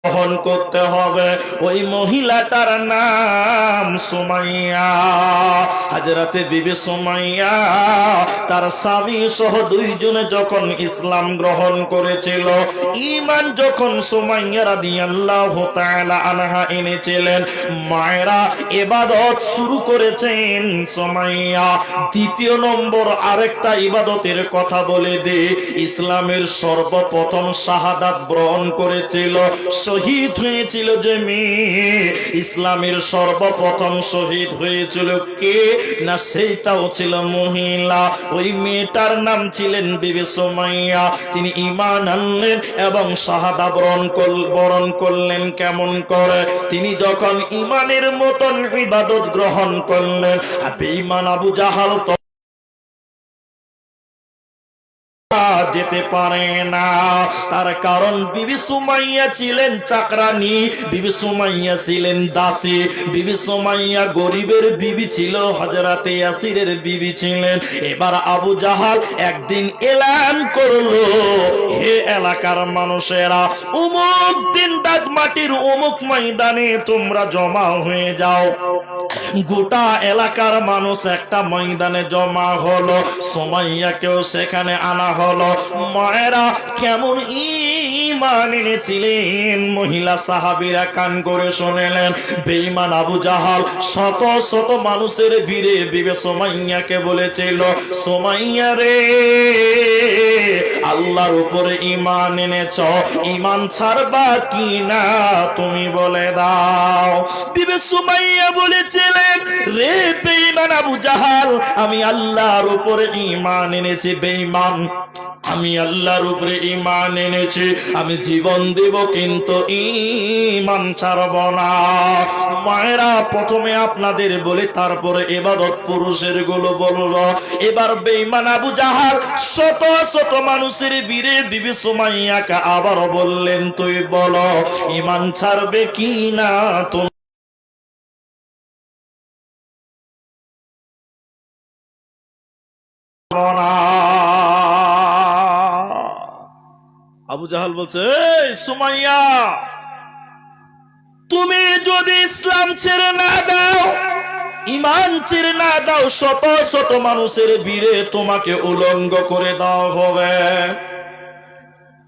গ্রহণ করতে হবে। ওই মহিলাটার নাম সুমাইয়া। হযরতে বিবি সুমাইয়া তার স্বামী সহ দুইজনে যখন ইসলাম গ্রহণ করেছিল, ঈমান যখন সুমাইয়া রাদিয়াল্লাহু তাআলা আনহা এনেছিলেন, মায়েরা ইবাদত শুরু করেছেন সুমাইয়া। দ্বিতীয় নম্বর আরেকটা ইবাদতের কথা বলে দে। ইসলামের সর্বপ্রথম শাহাদাত গ্রহণ করেছিল, শহীদ হয়েছিল যে মেয়ে, ইসলামের সর্বপ্রথম শহীদ হয়েছিল কে না, সেইটাও ছিল মহিলা। ওই মেয়েটার নাম ছিলেন বিবি সুমাইয়া। তিনি ঈমান আনলেন এবং শাহাদাত বরণ করলেন। কেমন করে? তিনি যখন ঈমানের মতন ইবাদত গ্রহণ করলেন, বেঈমান আবু জাহাল যেতে পারে না। তার কারণ বিবি সুমাইয়া ছিলেন চাকরানী, বিবি সুমাইয়া ছিলেন দাসী, বিবি সুমাইয়া গরিবের বিবি ছিল, হযরতে ইয়াসিরের বিবি ছিলেন। এবার আবু জাহাল একদিন এলান করলো, হে এলাকার মানুষেরা, অমুক দিন দাগমাটির অমুক ময়দানে তোমরা জমা হয়ে যাও। গোটা এলাকার মানুষ একটা ময়দানে জমা হলো, সুমাইয়াকেও সেখানে আনা হলো। মায়েরা কেমন ঈমান এনেছিলেন মহিলা সাহাবীরা কান করে শুনলেন। বেঈমান আবু জাহাল শত শত মানুষের ভিড়ে বিবি সুমাইয়াকে বলেছিল, সুমাইয়া রে, আল্লাহর উপরে ঈমান এনেছ, ঈমান ছাড়বা কি না তুমি বলে দাও। বিবি সুমাইয়া বলেছিলেন, রে বেঈমান আবু জাহাল, আমি আল্লাহর উপরে ঈমান এনেছি। বেঈমান, আমি আল্লাহর উপরে ঈমান এনেছি, আমি জীবন দেব কিন্তু ঈমান ছাড়ব না। মায়েরা, প্রথমে আপনাদের বলে তারপরে ইবাদত পুরুষের গুলো বলবো। এবার বেঈমান আবু জাহাল শত শত মানুষের ভিড়ে বিবি সুমাইয়াকে আবার বললেন, তুই বলো ঈমান ছাড়বে কি না তুমি। আবু জাহাল বলছে, এই সুমাইয়া, তুমি যদি ইসলাম ছেড়ে না দাও, ঈমান ছেড়ে না দাও, শত শত মানুষের ভিড়ে তোমাকে উলঙ্গ করে দেওয়া হবে।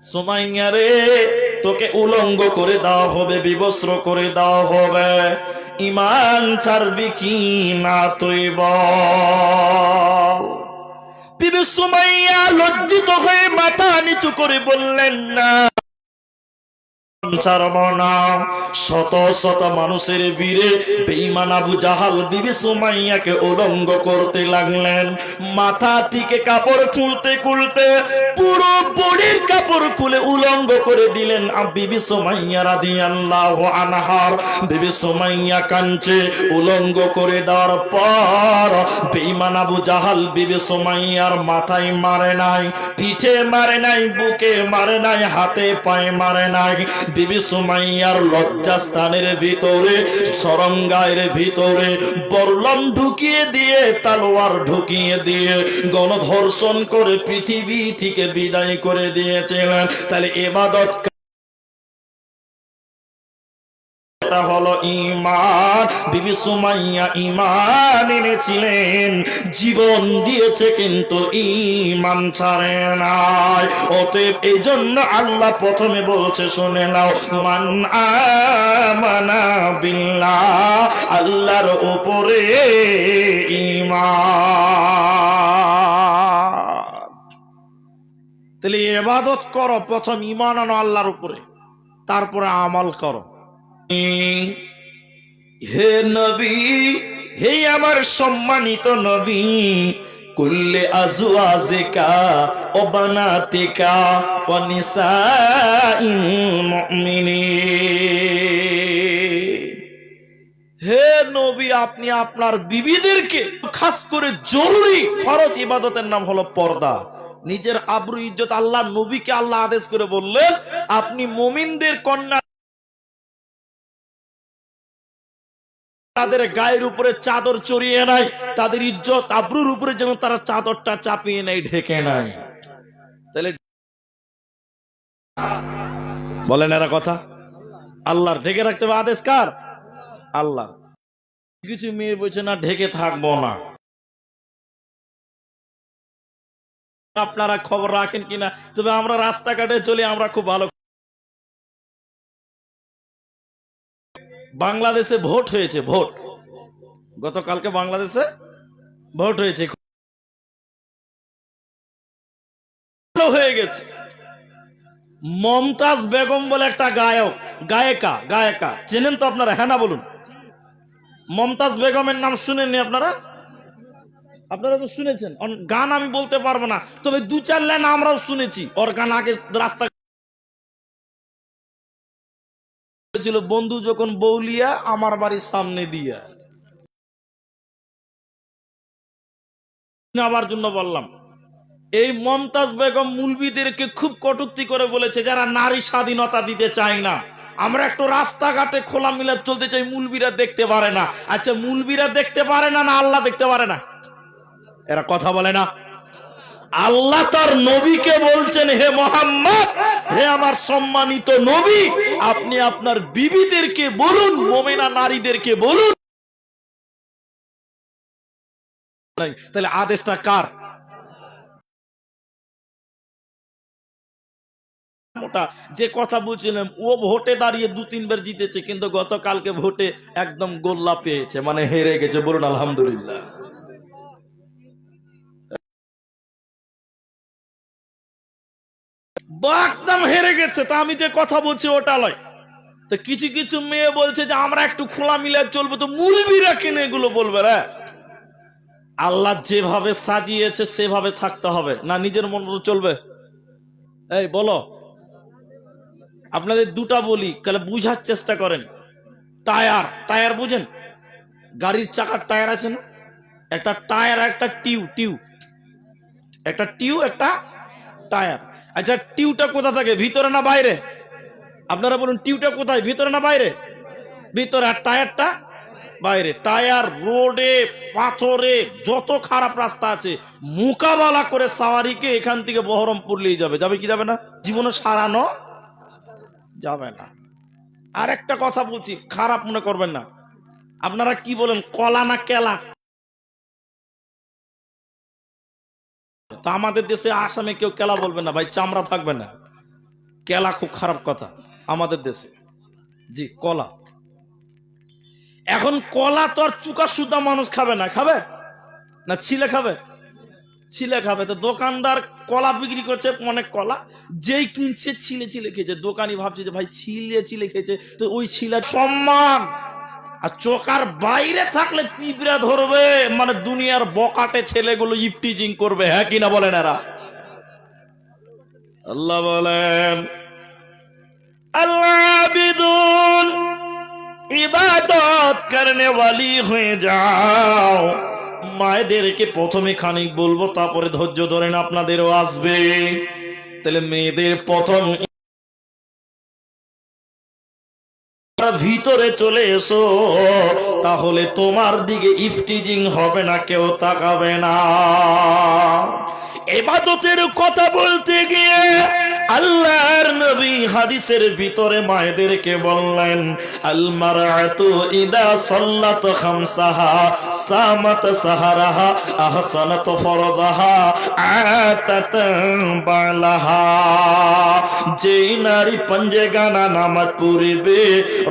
সুমাইয়া রে, তোকে উলঙ্গ করে দেওয়া হবে, বিবস্ত্র করে দেওয়া হবে। ঈমান ছাড়বি কি না তুই বল। বিবি সুমাইয়া লজ্জিত হয়ে মাথা নিচু করে বললেন, না, ছাড়ব না। শত শত মানুষের ভিড়ে বেঈমান আবু জাহাল বিবি সুমাইয়াকে উলঙ্গ করতে লাগলেন। মাথা থেকে কাপড় খুলতে খুলতে পুরো বডির কাপড় খুলে উলঙ্গ করে দিলেন বিবি সুমাইয়া রাদিয়াল্লাহু আনহা। বিবি সুমাইয়া কাঁদছে। উলঙ্গ করে দেওয়ার পর বেঈমান আবু জাহাল বিবি সুমাইয়ার মাথায় মারে নাই, পিঠে মারে নাই, বুকে মারে নাই, হাতে পায়ে মারে নাই। বিবি সুমাইয়ার লজ্জাস্থানের ভিতরে, সরঙ্গায়ের ভিতরে বরলম ঢুকিয়ে দিয়ে, তালোয়ার ঢুকিয়ে দিয়ে গণধর্ষণ করে পৃথিবী থেকে বিদায় করে দিয়েছিলেন। তাহলে ইবাদত হলো ঈমান। বিবি সুমাইয়া ঈমান এনেছিলেন, জীবন দিয়েছে কিন্তু ঈমান ছাড়ে নাই। অতএব এই জন্য আল্লাহ প্রথমে বলছে, শুনে নাও, মান আমানা বিল্লাহ, আল্লাহর উপরে ঈমান। তাহলে ইবাদত করো, প্রথম ঈমান আনো আল্লাহর উপরে, তারপরে আমল করো। হে নবী, হে আমার সম্মানিত নবী, কুল্লে আজওয়াজিকা ও বানাতিকা ও নিসাইল মুমিনিন। হে নবী, আপনি আপনার বিবিদেরকে, খাস করে জরুরি ফরজ ইবাদতের নাম হলো পর্দা। নিজের আবরু ইজ্জত আল্লাহ নবীকে আল্লাহ আদেশ করে বললেন, আপনি মুমিনদের কন্যা তাদের গায়ের উপরে চাদর চড়িয়ে নাই, তাদের ইজ্জত আবরুর উপরে যেন তারা চাদরটা চাপিয়ে নেয়, ঢেকে নাই। তাহলে বলেন এরা কথা। আল্লাহর। ঢেকে রাখতে হবে আদেশ কার? আল্লাহ। কিছু মেয়ে বলছে না ঢেকে থাকবো না। আপনারা খবর রাখেন কিনা, তবে আমরা রাস্তাঘাটে চলে আমরা খুব ভালো। বাংলাদেশে ভোট হয়েছে, ভোট গতকালকে বাংলাদেশে ভোট হয়েছে, হয়ে গেছে। মমতাজ বেগম বলে একটা গায়িকা চেনেন তো আপনারা? হ্যাঁ না বলুন। মমতাজ বেগমের নাম শুনেননি আপনারা? আপনারা তো শুনেছেন। গান আমি বলতে পারবো না, তবে দু চার লাইন আমরাও শুনেছি ওর গান। আগে রাস্তা ছিল, বন্ধু যখন বউলিয়া আমার বাড়ির সামনে দিয়া। আবার জন্য বললাম, এই মমতাজ বেগম মুলবিদেরকে খুব কটূক্তি করে বলেছে যারা নারী স্বাধীনতা দিতে চায় না। আমরা একটু রাস্তাঘাটে খোলা মিলাদ চলতে চাই, মুলবিরা দেখতে পারে না। আচ্ছা, মুলবিরা দেখতে পারে না না আল্লাহ দেখতে পারে না? এরা কথা বলে না। আল্লাহ তার নবীকে বলছেন, হে মোহাম্মদ, হে আমার সম্মানিত নবী, আপনি আপনার বিবিদেরকে বলুন, মুমিনা নারীদেরকে বলুন। তাহলে আদেশটা কার? মোটা যে কথা বলছিলাম, ও ভোটে দাঁড়িয়ে 2-3 বার জিতেছে, কিন্তু গতকালকে ভোটে একদম গোল্লা পেয়েছে, মানে হেরে গেছে। বলুন আলহামদুলিল্লাহ। একদম হেরে গেছে। তা আমি যে কথা বলছি ওটা লয়। তো কিছু কিছু মেয়ে বলছে যে আমরা একটু খোলা মিলে চলবো, তো মুলবিরা কেন এগুলো বলবে রে? আল্লাহ যেভাবে সাজিয়েছে সেভাবে থাকতে হবে, না নিজের মন মতো চলবে? এই বলো। আপনাদের দুটা বলি, তাহলে বুঝার চেষ্টা করেন। টায়ার বুঝেন? গাড়ির চাকার টায়ার আছে না? একটা টায়ার, একটা টিউ, একটা টিউ, একটা টায়ার। আচ্ছা, টিউটা কোথা থাকে, ভিতরে না বাইরে? আপনারা বলুন, টিউটা কোথায়, ভিতরে না বাইরে? ভিতরে। আর টায়ারটা বাইরে। টায়ার রোডে পাথরে যত খারাপ রাস্তা আছে মোকাবেলা করে সাওয়ারিকে এখান থেকে বহরমপুর নিয়ে যাবে। যাবে কি যাবে না? জীবনে সারানো যাবে না। আর একটা কথা বলছি, খারাপ মনে করবেন না। আপনারা কি বলেন, কলা না কেলা? তা আমাদের দেশে আসামে কেউ কেলা বলবে না ভাই, চামড়া থাকবে না। কেলা খুব খারাপ কথা আমাদের দেশে। জি, কলা। এখন কলা তো আর চুকা সুদা মানুষ খাবে না, খাবে না ছিলে খাবে? ছিলে খাবে। তো দোকানদার কলা বিক্রি করছে, অনেক কলা, যেই কিনছে ছিলে খেয়েছে। দোকানি ভাবছে যে ভাই ছিলে খেয়েছে, তো ওই ছিলার সম্মান। আর চোকার বাইরে থাকলে পিঁপড়া ধরবে, মানে দুনিয়ার বকাটে ছেলেগুলো ইফটিজিং করবে। হ্যাঁ কিনা বলেন এরা? আল্লাহ বলেন, আল্লাহ বিদুন ইবাদত করনে ওয়ালি হয়ে যাও। মায়েদেরকে প্রথমে খানিক বলবো, তারপরে ধৈর্য ধরেন, আপনাদেরও আসবে। তাহলে মেয়েদের প্রথম ভিতরে চলে এসো, তাহলে তোমার দিকে ইফটিজিং হবে না, কেউ তাকাবে না। ইবাদতের কথা বলতে গিয়ে আল্লাহর নবী হাদিসের ভিতরে মায়েদেরকে বললেন, আল মারআতু ইদা সাল্লাত খামসাহা সামাত সাহারাহা আহসানাত ফরদাহা আতাত বালাহা। যেই নারী পঞ্জেগানা নামাজ পড়িবে,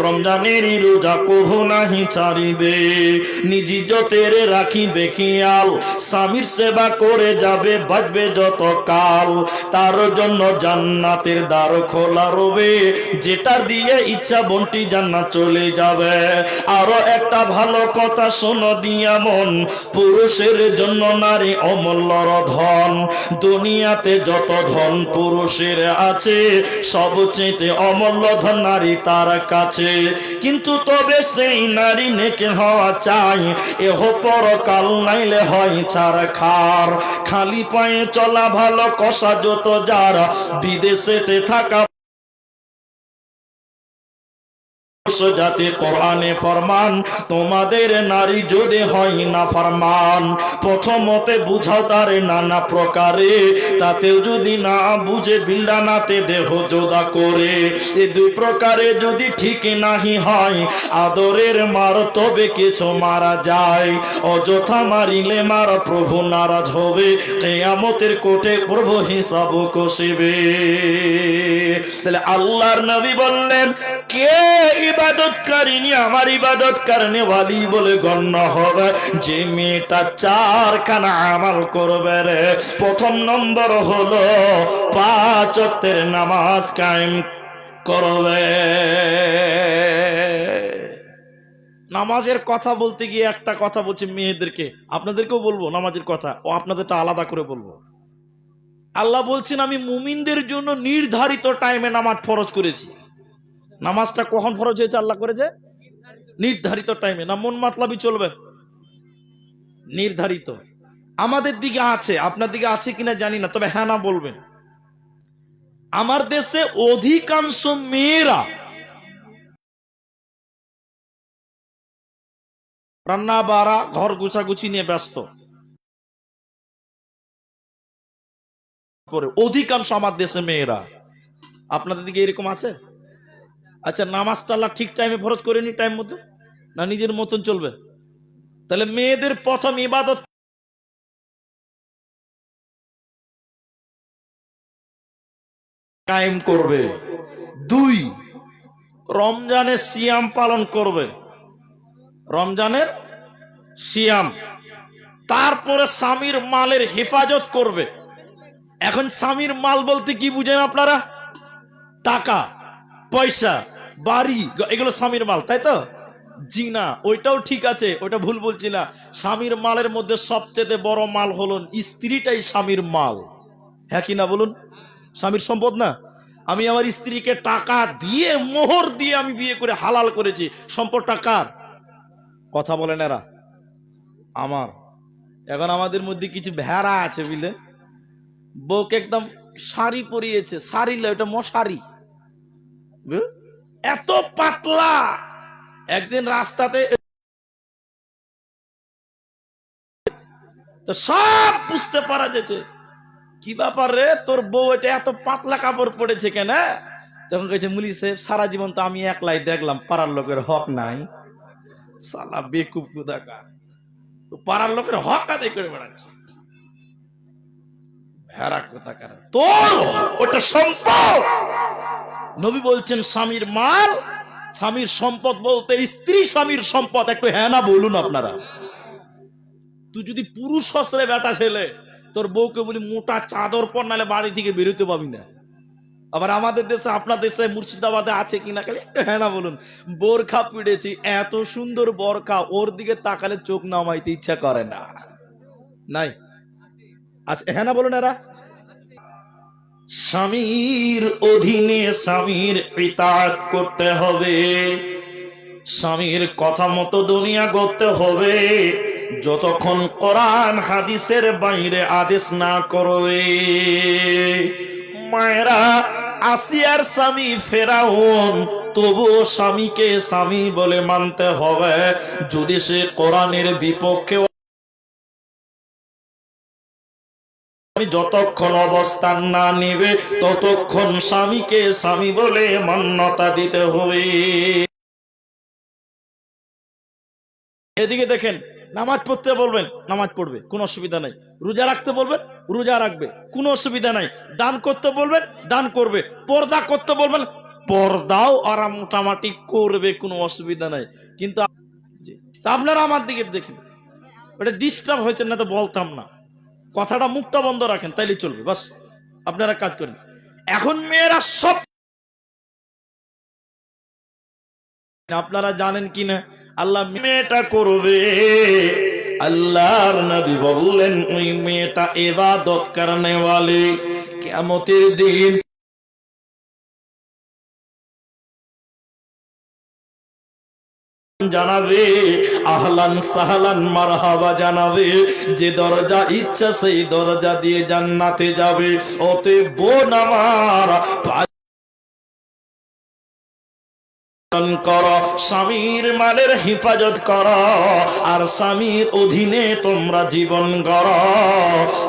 রমজানের রোজা কভু নাহি ছাড়িবে, নিজ ইজ্জতের রাখিবে খেয়াল, স্বামীর সেবা করে যাবে, বাঁচবে যত কাল, তার জন্য জান্নাতের দ্বার খোলা রবে, যেটার দিয়ে ইচ্ছা বন্টি জান্নাত চলে যাবে। আরো একটা ভালো কথা শোনো দিয়া মন, পুরুষের জন্য নারী অমূল্যর ধন। দুনিয়াতে যত ধন পুরুষের আছে, সবচেয়ে অমূল্য ধন নারী তার কাছে। কিন্তু তবে সেই নারী নেকে হওয়া চাই, এহ পরকাল নাইলে হয় ছারখার। খালি পায়ে চলা ভালো, কষা যত যারা বিদেশেতে থাকা যাতে কোরআনে ফরমান তোমাদের নারী যদি হয় না ফরমান। প্রথমতে বুঝাও তারে নানা প্রকারে, তাতেও যদি না বুঝে বিল্ডানাতে দেহ জোদা করে। এই দুই প্রকারে যদি ঠিক নাহি হয় আদরের মার তবে কিছু মারা যায়। অযথা মারিলে মার প্রভু নারাজ হবে, কিয়ামতের কোর্টে প্রভু হিসাব কষিবে। তাহলে আল্লাহর নবী বললেন কে ইবাদতকারিনী আমার ইবাদতকারিনী ওয়ালি বলে গণ্য হবে? যে মেয়েটা চারখানা আমল করবে রে। প্রথম নম্বর হলো 5 ওয়াক্তের নামাজ কায়েম করবে। নামাজের কথা বলতে গিয়ে একটা কথা বলছি মেয়েদেরকে, আপনাদেরকেও বলবো নামাজের কথা, ও আপনাদেরটা আলাদা করে বলবো। আল্লাহ বলছেন আমি মুমিনদের জন্য নির্ধারিত টাইমে নামাজ ফরজ করেছি। নামাজটা কখন ফরজ হয়েছে আল্লাহ করেছে? নির্ধারিত টাইমে। না মন মাতলাবি চলবে? নির্ধারিত। আমাদের দিকে আছে, আপনার দিকে আছে কিনা জানি না, তবে হ্যাঁ না বলবেন। আমার দেশে অধিকাংশ মেয়েরা রান্না বাড়া ঘর গুছাগুছি নিয়ে ব্যস্ত। অধিকাংশ আমার দেশে মেয়েরা, আপনাদের দিকে এরকম আছে? আচ্ছা, নামাজটা আল্লাহ ঠিক টাইমে ফরজ করেনি টাইম মতো, না নিজের মতন চলবে? তাহলে মেয়েদের প্রথম ইবাদত কায়েম করবে। 2, রমজানের সিয়াম পালন করবে, রমজানের সিয়াম। তারপরে স্বামীর মালের হেফাজত করবে। এখন স্বামীর মাল বলতে কি বুঝেন আপনারা? টাকা পয়সা বাড়ি এগুলো স্বামীর মাল, তাই তো? জি না, ওইটাও ঠিক আছে, ওইটা ভুল বলছি না। স্বামীর মালের মধ্যে সবচেয়ে বড় মাল হলো স্ত্রীটাই স্বামীর মাল। হ্যাঁ কি না বলুন? স্বামীর সম্পদ না? আমি আমার স্ত্রীকে টাকা দিয়ে মোহর দিয়ে আমি বিয়ে করে হালাল করেছি, সম্পদটা কার? কথা বলেন এরা আমার। এখন আমাদের মধ্যে কিছু ভেড়া আছে বুঝলেন, বউকে একদম শাড়ি পরিয়েছে, শাড়ি লয় ওটা মশারি, এত পাতলা। একদিন রাস্তাতে তো সব বুঝতে পারা যেছে, কি ব্যাপার রে তোর বউ এটা এত পাতলা কাপড় পড়েছে কেন? তখন কইছে মুলি সাহেব সারা জীবন তো আমি একলাই দেখলাম, পাড়ার লোকের হক নাই। সালা বেকুব কোথাকার, তো পাড়ার লোকের হক আদায় করে বেড়াচ্ছে। ভেড়া কোথাকার, তোর ওটা সম্পদ। নবী বলছেন স্বামীর মাল, স্বামীর সম্পদ বলতে স্ত্রী স্বামীর সম্পদ। একটু হ্যাঁ না বলুন আপনারা। তুই যদি পুরুষ হসরে বেটা ছেলে, তোর বউকে বলি মোটা চাদর পর, নাহলে বাড়ি থেকে বেরোতে পাবি না। আবার আমাদের দেশে, আপনার দেশে মুর্শিদাবাদে আছে কিনা খালি হ্যাঁ না বলুন। বোরখা পিড়েছি, এত সুন্দর বোরখা, ওর দিকে তাকালে চোখ নামাইতে ইচ্ছা করে না। নাই? আচ্ছা হ্যাঁ না বলুন এরা। স্বামীর অধীনে স্বামীর ইতাআত করতে হবে, স্বামীর কথা মতো দুনিয়া করতে হবে। যতক্ষণ কোরআন হাদিসের বাইরে আদেশ না করবে। মায়েরা, আসিয়ার স্বামী ফেরাউন, তবুও স্বামীকে স্বামী বলে মানতে হবে। যদি সে কোরআনের বিপক্ষে যতক্ষণ অবস্থান না নেবে ততক্ষণ স্বামীকে স্বামী বলে মান্যতা দিতে হবে। এদিকে দেখেন, নামাজ পড়তে বলবেন নামাজ পড়বে, কোনো অসুবিধা নাই। রোজা রাখতে বলবেন রোজা রাখবে, কোনো অসুবিধা নাই। দান করতে বলবেন দান করবে, পর্দা করতে বলবেন পর্দাও আর মোটামুটি করবে, কোনো অসুবিধা নাই। কিন্তু আপনারা আমার দিকে দেখেন, ওটা ডিস্টার্ব হয়েছে না তো বলতাম না। কথাটা মুখটা বন্ধ রাখেন, তাইলে চলবে, বাস আপনারা কাজ করেন। এখন মেয়েরা সব, আপনারা জানেন কিনা আল্লাহ মেয়েটা করবে। আল্লাহর নবী বললেন ওই মেয়েটা ইবাদত করনে ওয়ালি, কিয়ামতের দিন জানাবে, আহলান সাহলান মারহাবা জানাবে। যে দরজা ইচ্ছা সেই দরজা দিয়ে জান্নাতে যাবে। অতএব বোন আমার, করো, স্বামীর মালের হেফাজত করো, আর স্বামীর অধীনে তোমরা জীবন করো,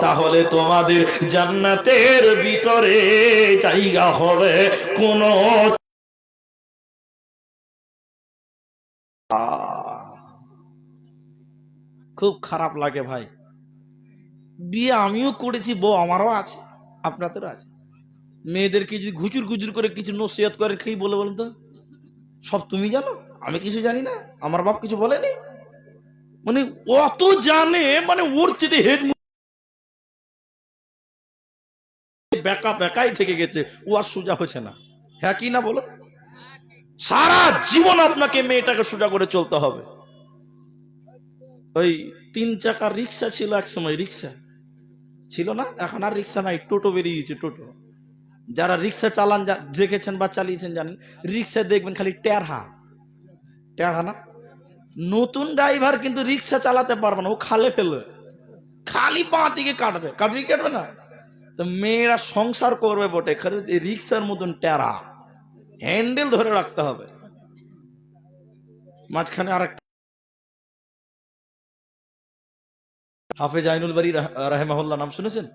তাহলে তোমাদের জান্নাতের ভিতরে জায়গা হবে। কোন খুব খারাপ লাগে ভাই, বিয়ে আমিও করেছি, বউ আমারও আছে, আপনাদেরও আছে। মেয়েদেরকে যদি ঘুচুর ঘুচুর করে কিছু নসিহত করে খেয়ে বলে বলেন তো, সব তুমি জানো, আমি কিছু জানি না, আমার বাপ কিছু বলেনি, মানে অত জানে, মানে ওর চেয়ে হেড বেকা বেকাই থেকে গেছে, ও আর সোজা হচ্ছে না। হ্যাঁ কি না বলো? সারা জীবন আপনাকে মেয়েটাকে সোজা করে চলতে হবে। ওই 3 চাকার রিক্সা ছিল এক সময়, রিক্সা ছিল না, এখন আর রিক্সা নাই, টোটো বেরিয়েছে, টোটো। যারা রিক্সা চালান দেখেছেন বা চালিয়েছেন জানেন, রিক্সা দেখবেন খালি টেরহা টেরহা না। নতুন ড্রাইভার কিন্তু রিক্সা চালাতে পারবে না, ও খালে ফেলবে, খালি পা দিকে কাটবে, কাটবে না। তো মেয়েরা সংসার করবে বটে, খালি রিক্সার মতন টেরা, হ্যান্ডেল ধরে রাখতে হবে। মাঝখানে আরেকটা হাফেজ আইনুল বারী রাহেমাহুল্লাহ নাম শুনেছেন?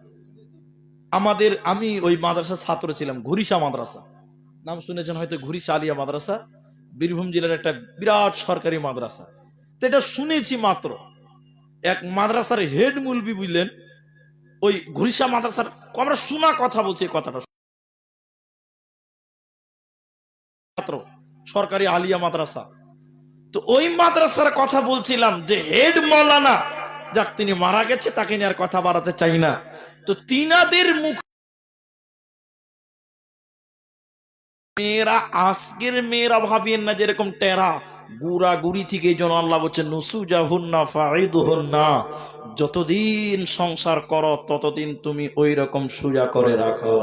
আমি ওই মাদ্রাসার ছাত্র ছিলাম, ঘুরিশা মাদ্রাসা নাম শুনেছেন হয়তো, ঘুরিশা আলিয়া মাদ্রাসা, বীরভূম জেলার একটা বিরাট সরকারি মাদ্রাসা। তো এটা শুনেছি মাত্র। এক মাদ্রাসার হেড মুলবি, বুঝলেন, ওই ঘুরিশা মাদ্রাসার, আমরা শোনা কথা বলছি, কথাটা ছাত্র, সরকারি আলিয়া মাদ্রাসা। তো ওই মাদ্রাসার কথা বলছিলাম, যে হেড মৌলানা, যাক তিনি মারা গেছে, তাকে নিয়ে আর কথা বাড়াতে চাই না। তো তিনাদের মুখ, মেয়েরা, আজকের মেয়েরা ভাবিয়েন না যেরকম টেরা, গুড়া গুড়ি থেকে যেন আল্লাহ বলছে নুসুজাহুন্না ফাইদুহুন্না, যতদিন সংসার করো ততদিন তুমি ওই রকম সুজা করে রাখো।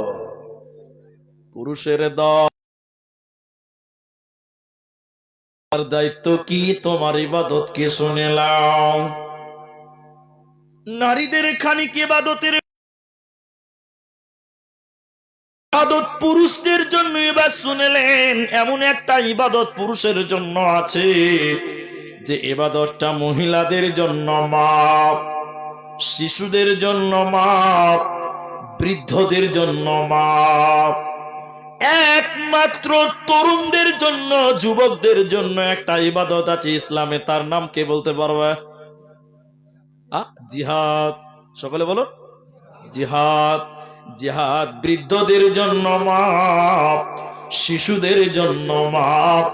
পুরুষের দায়িত্ব কি? তোমার ইবাদত কে শুনেলাম। নারীদের খানিক ইবাদতের, ইবাদত পুরুষদের জন্য এবার শুনেলেন, এমন একটা ইবাদত পুরুষের জন্য আছে, যে ইবাদতটা মহিলাদের জন্য মাপ, শিশুদের জন্য মাপ, বৃদ্ধদের জন্য মাপ, একমাত্র তরুণদের জন্য, যুবকদের জন্য একটা ইবাদত আছে ইসলামে, তার নাম কে বলতে পারবে? জিহাদ। সকলে বলো জিহাদ। জিহাদ বৃদ্ধদের জন্য মাপ, শিশুদের জন্য মাপ,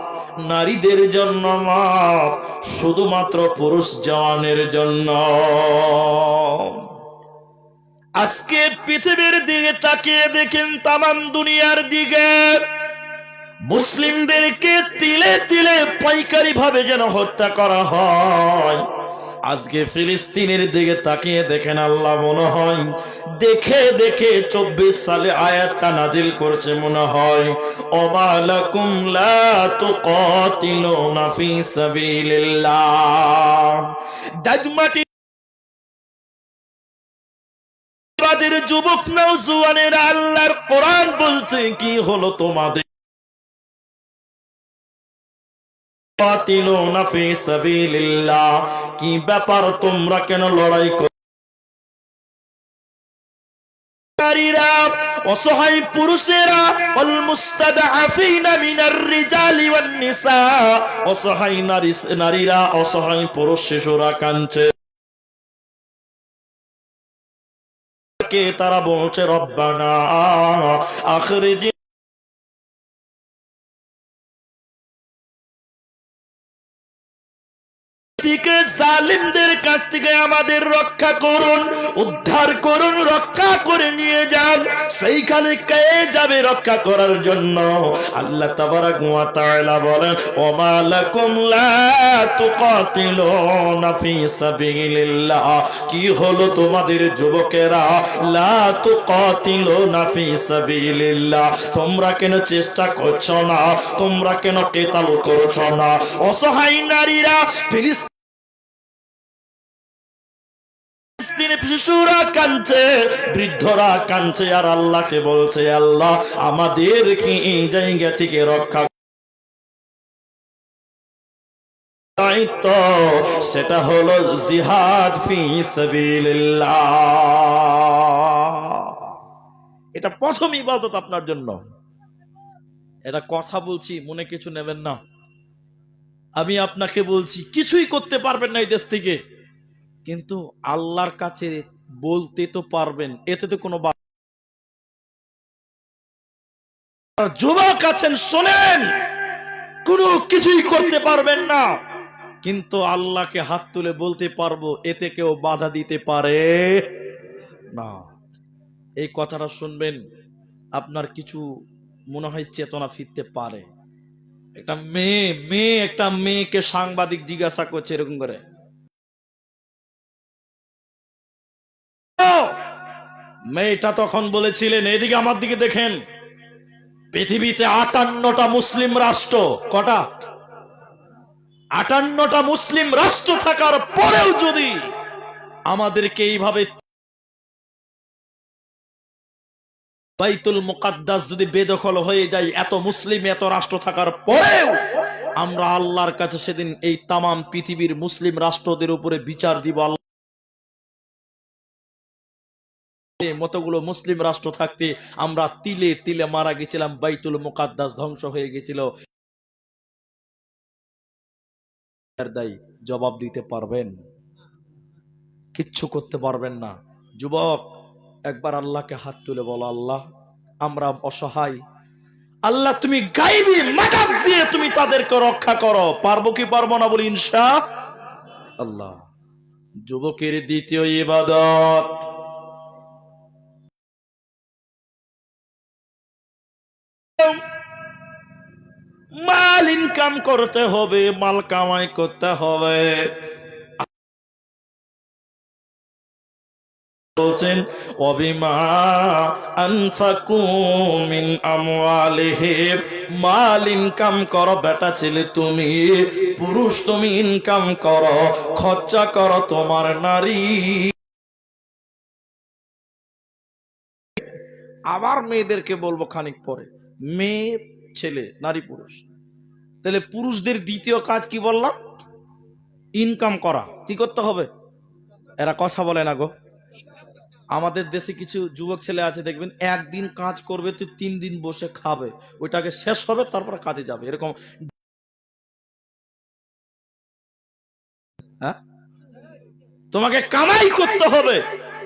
নারীদের জন্য মাপ, শুধুমাত্র পুরুষ জওয়ানের জন্য। আজকে পৃথিবীর দিকে তাকিয়ে দেখেন, তামাম দুনিয়ার দিকে মুসলিমদেরকে তিলে তিলে পাইকারি ভাবে যেন হত্যা করা হয়। আজকে ফিলিস্তিনের দিকে তাকিয়ে দেখেন, আল্লাহ মনে হয় দেখে দেখে 24 সালে আয়াতটা নাজিল করছে, মনে হয় ওমা লাকুম লা তুকাতিলুনা ফি সাবিলিল্লাহ। দাজমাটি আমাদের যুবক নওজোয়ানেরা, আল্লাহর কোরআন বলছে কি হলো তোমাদের, তুকাতিলুনা ফি সাবিলিল্লাহ, কি ব্যাপার তোমরা কেন লড়াই করো? নারীরা, অসহায় পুরুষেরা, ওয়াল মুস্তাদআফিনা মিনার রিজালি ওয়ান নিসা, অসহায় নারীরা, অসহায় পুরুষ শিশুরা কাঁদছে, কে তারা বলছে রব্বানা আখরিজি থেকে, জালিমদের কাছ থেকে আমাদের রক্ষা করুন, উদ্ধার করুন, রক্ষা করে নিয়ে যান। সেইখানে কে যাবে রক্ষা করার জন্য? আল্লাহ তাবারাক ওয়া তাআলা বলেন ওমা লাকুম লা তুকাতিলুনা ফি সাবিলিল্লাহ, কি হলো তোমাদের যুবকেরা, লা তুকাতিলুনা ফি সাবিলিল্লাহ, তোমরা কেন চেষ্টা করছো না, তোমরা কেন কিতাল করছো না? অসহায় নারীরা, শিশুরা কাঁদছে, বৃদ্ধরা কাঁদছে, আর আল্লাহকে বলছে আল্লাহ আমাদেরকে এই জায়গা থেকে রক্ষা দায়িত্ব, সেটা হলো জিহাদ ফি সাবিলিল্লাহ। এটা প্রথম ইবাদত আপনার জন্য। এটা কথা বলছি, মনে কিছু নেবেন না। আমি আপনাকে বলছি কিছুই করতে পারবেন না এই দেশ থেকে, কিন্তু আল্লাহর কাছে বলতে তো পারবেন, এতে তো কোনো যুবক আছেন শোনেন, কোনো কিছুই করতে পারবেন না, কিন্তু আল্লাহকে হাত তুলে বলতে পারবো, এতে কেউ বাধা দিতে পারে না। এই কথাটা শুনবেন, আপনার কিছু মনে হয় চেতনা ফিরতে পারে। একটা মেয়ে একটা মেয়েকে সাংবাদিক জিজ্ঞাসা করছে এরকম করে, মেয়েটা তখন বলেছিলেন, এদিকে আমার দিকে দেখেন, পৃথিবীতে 58টা মুসলিম রাষ্ট্র, কটা? 58টা মুসলিম রাষ্ট্র থাকার পরেও যদি আমাদেরকে এইভাবে বাইতুল মুকাদ্দাস যদি বেদখল হয়ে যায়, এত মুসলিম এত রাষ্ট্র থাকার পরেও আমরা আল্লাহর কাছে সেদিন এই তামাম পৃথিবীর মুসলিম রাষ্ট্রদের উপরে বিচার দিব। মতগুলো মুসলিম রাষ্ট্র থাকতে আমরা তিলে তিলে মারা গেছিলাম, বাইতুল মুকাদ্দাস ধ্বংস হয়ে গেছিল। জবাব দিতে পারবেন? কিচ্ছু করতে পারবেন না। যুবক, একবার আল্লাহকে হাত তুলে বলো, আল্লাহ আমরা অসহায়, আল্লাহ তুমি গাইবি মাদদ দিয়ে তুমি তাদেরকে রক্ষা করো। পারবো কি পারবো না বলি ইনশাআল্লাহ। যুবকের দ্বিতীয় ইবাদত, মাল ইনকাম করতে হবে, মাল কামাই করতে হবে। বলছেন ওয়াবিমা আনফাকু মিন আমওয়ালিহিম, মাল ইনকাম করো বেটা ছেলে, তুমি পুরুষ তুমি ইনকাম করো, খরচা করো তোমার নারী। আবার মেয়েদেরকে বলবো খানিক পরে, মেয়ে ছেলে নারী পুরুষ, তাহলে পুরুষদের দ্বিতীয় কাজ কি বললাম? ইনকাম করা। কি করতে হবে? এরা কথা বলে না গো। আমাদের দেশে কিছু যুবক ছেলে আছে দেখবেন, একদিন কাজ করবে তো 3 দিন বসে খাবে, ওইটাকে শেষ হবে তারপরে কাজে যাবে, এরকম। হ্যাঁ, তোমাকে কামাই করতে হবে।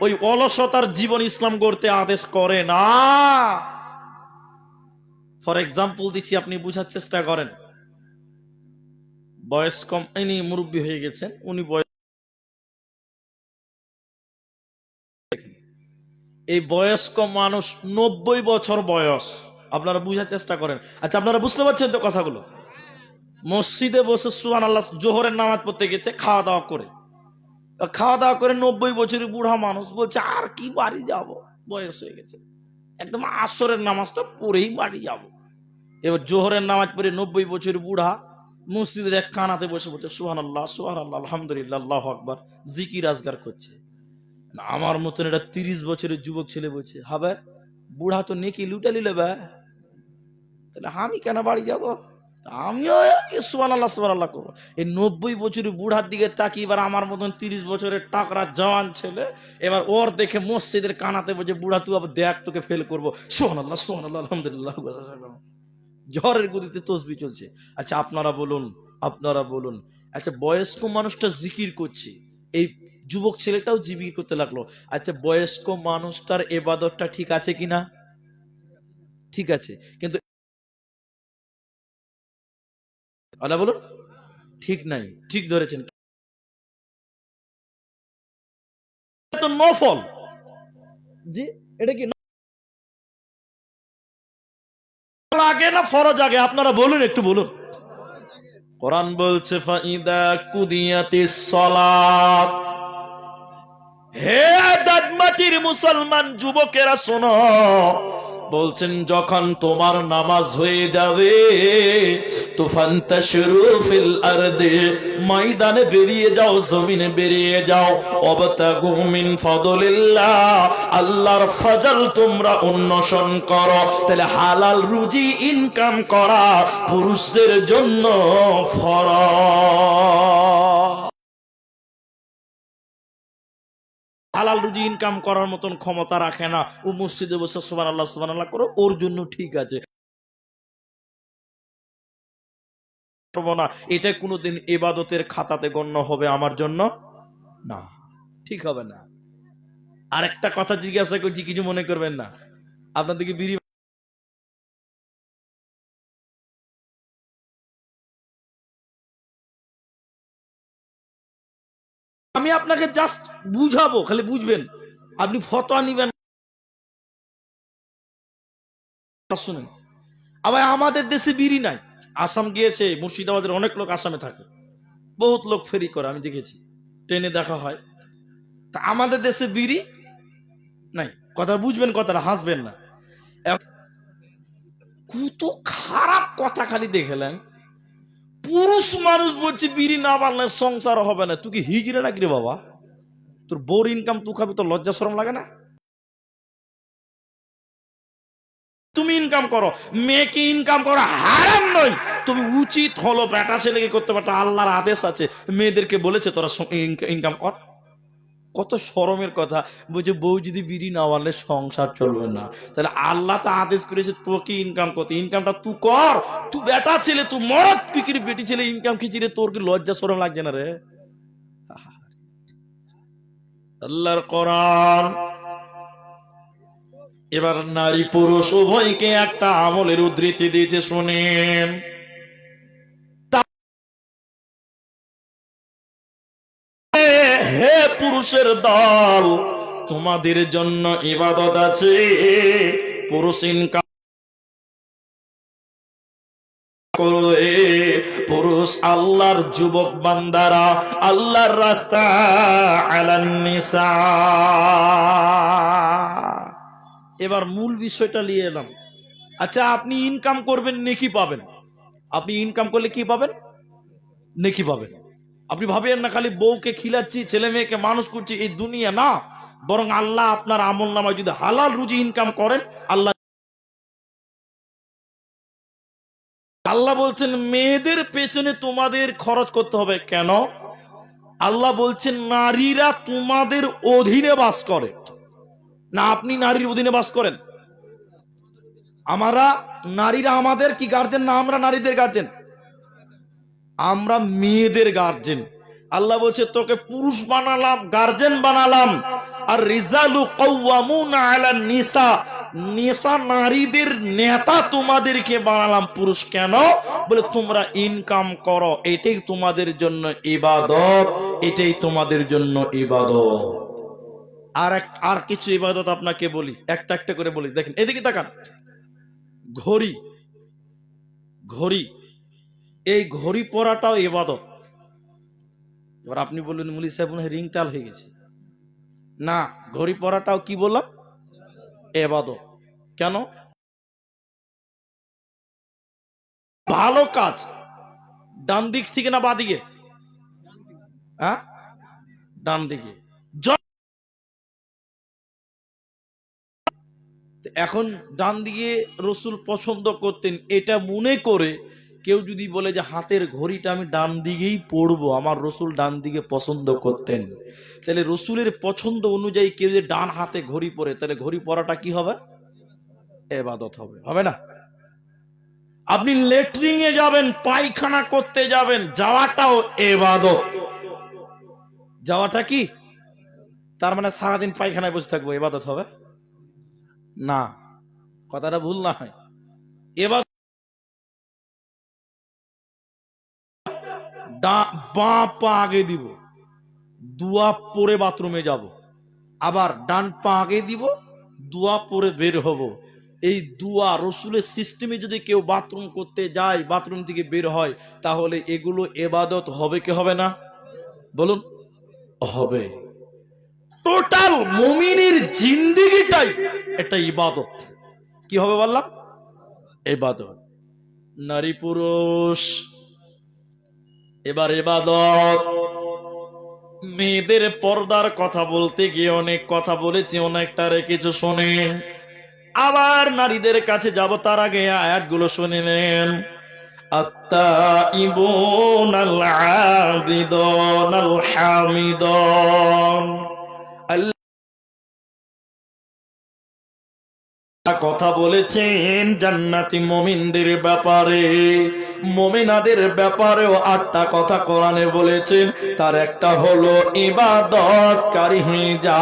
ওই অলসতার জীবন ইসলাম গড়তে আদেশ করে না। ফর এক্সাম্পল দিচ্ছি, আপনি বুঝার চেষ্টা করেন। বয়স কম, ইনি মুরব্বী হয়ে গেছেন, উনি এই বয়স্ক মানুষ 90 বছর বয়স, আপনারা বুঝার চেষ্টা করেন। আচ্ছা, আপনারা বুঝতে পারছেন তো কথাগুলো? মসজিদে বসে সুবহানাল্লাহ জোহরের নামাজ পড়তে গেছে, খাওয়া দাওয়া করে 90 বছরের বুড়া মানুষ বলছে আর কি বাড়ি যাব, বয়স হয়ে গেছে, একদম আসরের নামাজটা পড়েই বাড়ি যাব। এবার জোহরের নামাজ পড়ে 90 বছরের বুড়া মসজিদের এক কানাতে বসে বলছে সুবহানাল্লাহ সুবহানাল্লাহ আলহামদুলিল্লাহ আল্লাহু আকবার, জিকির আজগার করছে। আমার মতন এটা 30 বছরের যুবক ছেলে বলছে, হবে বুড়া তো নেকি লুটালি লেবে, তাহলে আমি কেন বাড়ি যাব, আমিও সুবহানাল্লাহ সুবহানাল্লাহ করবো। এই 90 বছরের বুড়ার দিকে তাকিয়ে এবার আমার মতন 30 বছরের টাকরা জওয়ান ছেলে এবার ওর দেখে মসজিদের কানাতে বলছে, বুড়া তুই আবার দেখ তোকে ফেল করবো, সুবহানাল্লাহ সুবহানাল্লাহ আলহামদুলিল্লাহ। ঝড়ের গতিতে তসবিহ চলছে। আচ্ছা আপনারা বলুন, আচ্ছা বয়স্ক মানুষটা জিকির করছে, এই যুবক ছেলেটাও জিকির করতে লাগলো, আচ্ছা বয়স্ক মানুষটার ইবাদতটা ঠিক আছে কিনা? ঠিক আছে, কিন্তু আল্লাহ বলুন ঠিক নাই। ঠিক ধরেছেন, তো নফল। জি, এটা কি আগে না ফরজ আগে? আপনারা বলুন, একটু বলুন। কোরআন বলছে ফাইদা কুদিয়াতিস সালাত, হে দাদমাটির মুসলমান যুবকেরা শোনো, বলছেন যখন তোমার নামাজ হয়ে যাবে তো ফান্তাশিরু ফিল আরদি, ময়দানে বেরিয়ে যাও, জমিনে বেরিয়ে যাও, ওয়াবতাগু মিন ফাদলিল্লাহ, আল্লাহর ফজল তোমরা অন্বেষণ করো। তাহলে হালাল রুজি ইনকাম করা পুরুষদের জন্য ফরজ। হালাল রুজি ইনকাম করার মতন ক্ষমতা রাখে না, ও মসজিদে বসে সুবহানাল্লাহ সুবহানাল্লাহ করো, ওর জন্য ঠিক আছে না, এটা কোনোদিন ইবাদতের খাতাতে গণ্য হবে আমার জন্য না, ঠিক হবে না। আরেকটা কথা জিজ্ঞাসা করছি, কিছু মনে করবেন না, আপনার দিকে বিড়ি, আমি আপনাকে জাস্ট বুঝাবো, খালি বুঝবেন, আপনি ফতোয়া নিবেন। শুনেন, আবার আমাদের দেশে বিড়ি নাই, আসাম গিয়েছে, মুর্শিদাবাদের অনেক লোক আসামে থাকে, বহুত লোক ফেরি করে, আমি দেখেছি, ট্রেনে দেখা হয়। তা আমাদের দেশে বিড়ি নাই, কথা বুঝবেন, কথাটা হাসবেন না। কত খারাপ কথা খালি দেখলেন, পুরুষ মানুষ বলছে বিড়ি না বানলে সংসার হবে না। তুই কি হিজড়ে নাকি রে বাবা? তোর বোর ইনকাম তুই খাবি, তোর লজ্জা শরম লাগে না? তুমি ইনকাম করো, মেয়েকে ইনকাম করো হারাম নয়, তুমি উচিত হলো বেটা ছেলেকে করতে পারতো, আল্লাহর আদেশ আছে, মেয়েদেরকে বলেছে তোরা ইনকাম কর। কত শরমের কথা, বলছে বউ যদি বিড়ি না বানলে সংসার চলবে না। তাহলে আল্লাহ তো আদেশ করেছে তোকে ইনকাম করতে, ইনকামটা তুই কর। তুই বেটা ছেলে, তুই মরদ পিকির বেটি ছেলে ইনকাম খিচিরে, তোর কি লজ্জা শরম লাগছে না রে? আল্লাহর কোরআন এবার নারী পুরুষ উভয়কে একটা আমলের উদ্ধৃতি দিয়েছে, শুনেন। হে পুরুষের দল, তোমাদের জন্য ইবাদত আছে, পুরুষ ইনকাম করবে, পুরুষ আল্লাহর যুবক বান্দারা আল্লাহর রাস্তা আলান নিসা। এবার মূল বিষয়টা নিয়ে এলাম। আচ্ছা, আপনি ইনকাম করবেন, নেকি পাবেন। আপনি ইনকাম করলে কি পাবেন? নেকি পাবেন। আপনি ভাবেন না খালি বউকে খিলাচ্ছি, ছেলে মেয়েকে মানুষ করছি, এই দুনিয়া না, বরং আল্লাহ আপনার আমল নামায় যদি হালাল রুজি ইনকাম করেন, আল্লাহ আল্লাহ বলছেন মেয়েদের পেছনে তোমাদের খরচ করতে হবে। কেন? আল্লাহ বলছেন নারীরা তোমাদের অধীনে বাস করে না, আপনি নারীর অধীনে বাস করেন। আমরা নারীরা আমাদের কি গার্জেন না? আমরা নারীদের গার্জেন, আমরা মেয়েদের গার্জেন। আল্লাহ বলছে তোকে পুরুষ বানালাম, গার্জেন বানালাম। আর রিজালু কাওয়ামুনা আলান নিসা, নিসা নারীদের নেতা তোমাদেরকে বানালাম পুরুষ। কেন? বলে তোমরা ইনকাম করো, এটাই তোমাদের জন্য ইবাদত, এটাই তোমাদের জন্য ইবাদত। আর কিছু ইবাদত আপনাকে বলি, একটা একটা করে বলি। দেখেন, এদিকে তাকান। ঘড়ি, ঘড়ি, এই ঘড়ি পরাটাও ইবাদত। এবার আপনি বললেন মুলি সাহেব মনে হয় রিংটাল হয়ে গেছে। না, ঘড়ি পরাটাও কি বললাম? ইবাদত। কেন? ভালো কাজ ডান দিক থেকে না বাঁ দিকে? হ্যাঁ, ডান দিকে। এখন ডান দিকে রসুল পছন্দ করতেন, এটা মনে করে কেউ যদি বলে যে হাতের ঘড়িটা আমি ডান দিকেই পরবো, আমার রসুল ডান দিকে পছন্দ করতেন, তাহলে রসুলের পছন্দ অনুযায়ী কেউ যদি ডান হাতে ঘড়ি পরে, তাহলে ঘড়ি পরাটা কি হবে? ইবাদত হবে, হবে না? আপনি লেট্রিন এ যাবেন, পায়খানা করতে যাবেন, যাওয়াটাও ইবাদত। যাওয়াটা কি? তার মানে সারাদিন পায়খানায় বসে থাকবো, ইবাদত হবে না? কথাটা ভুল না হয়। এবার বাঁ পা আগে দিব, দুয়া পরে বাথরুমে যাব, আবার ডান পা আগে দিব, দুয়া পরে বের হব। এই দুয়া রসুলের সিস্টেমে যদি কেউ বাথরুম করতে যায়, বাথরুম থেকে বের হয়, তাহলে এগুলো ইবাদত হবে কি হবে না? বলুন, হবে। টোটাল মুমিনের জিন্দেগিটাই একটা ইবাদত। কি হবে বললাম? ইবাদত। নারী পুরুষ, এবার ইবাদত। মেয়েদের পর্দার কথা বলতে গিয়ে অনেক কথা বলেছি, অনেকটা রেখেছো শুনে। আবার নারীদের কাছে যাব, তার আগে আয়াতগুলো শুনে নেন। আত্তাইবুন আল আবিদুন আল হামিদুন। কথা বলেছেন জান্নাতি মুমিনদের ব্যাপারে, মুমিনাদের ব্যাপারেও 8টা কথা কোরআনে বলেছেন। তার একটা হলো ইবাদতকারী হয়ে যা,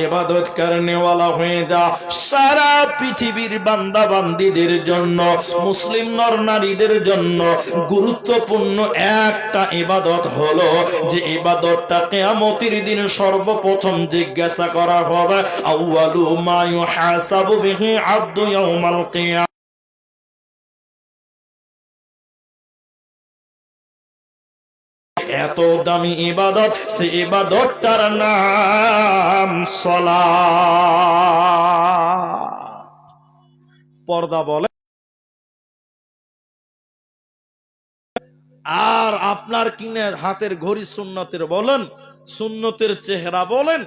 ইবাদত করনেওয়ালা হয়ে যা। সারা পৃথিবীর বান্দা বান্দীদের জন্য, মুসলিম নর নারীদের জন্য গুরুত্বপূর্ণ একটা ইবাদত হলো যে ইবাদতটা কিয়ামতের দিন সর্বপ্রথম জিজ্ঞাসা করা হবে। আউয়ালু মা ইউহাসাবু বিহি আব্দু ইয়াউমাল কিয়ামা। এত দামি ইবাদত, সে ইবাদতটার নাম সালাত। পর্দা বলে আর আপনার কিনে হাতের ঘড়ি সুন্নতের বলেন, সুন্নতের চেহারা বলেন,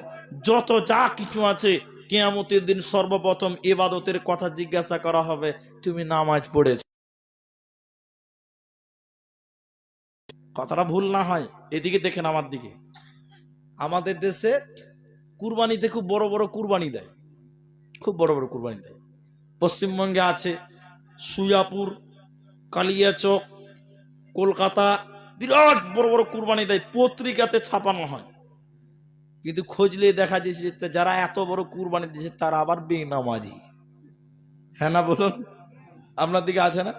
যত যা কিছু আছে, কিয়ামতের দিন সর্বপ্রথম ইবাদতের কথা জিজ্ঞাসা করা হবে, তুমি নামাজ পড়েছ? কথাটা ভুল না হয় এদিকে দেখেন আমার দিকে। আমাদের দেশে কুরবানিতে খুব বড় বড় কুরবানি দেয়, খুব বড় বড় কুরবানি দেয়। পশ্চিমবঙ্গে আছে সুয়াপুর, কালিয়াচক, কলকাতা, বিরাট বড় বড় কুরবানি দেয়, পত্রিকাতে ছাপানো হয়। কিন্তু খোঁজলে দেখা যাচ্ছে যারা এত বড় কুরবানি দিয়েছে তারা আবার বেনামাজি। হ্যাঁ না বলুন? আপনার দিকে আছে না?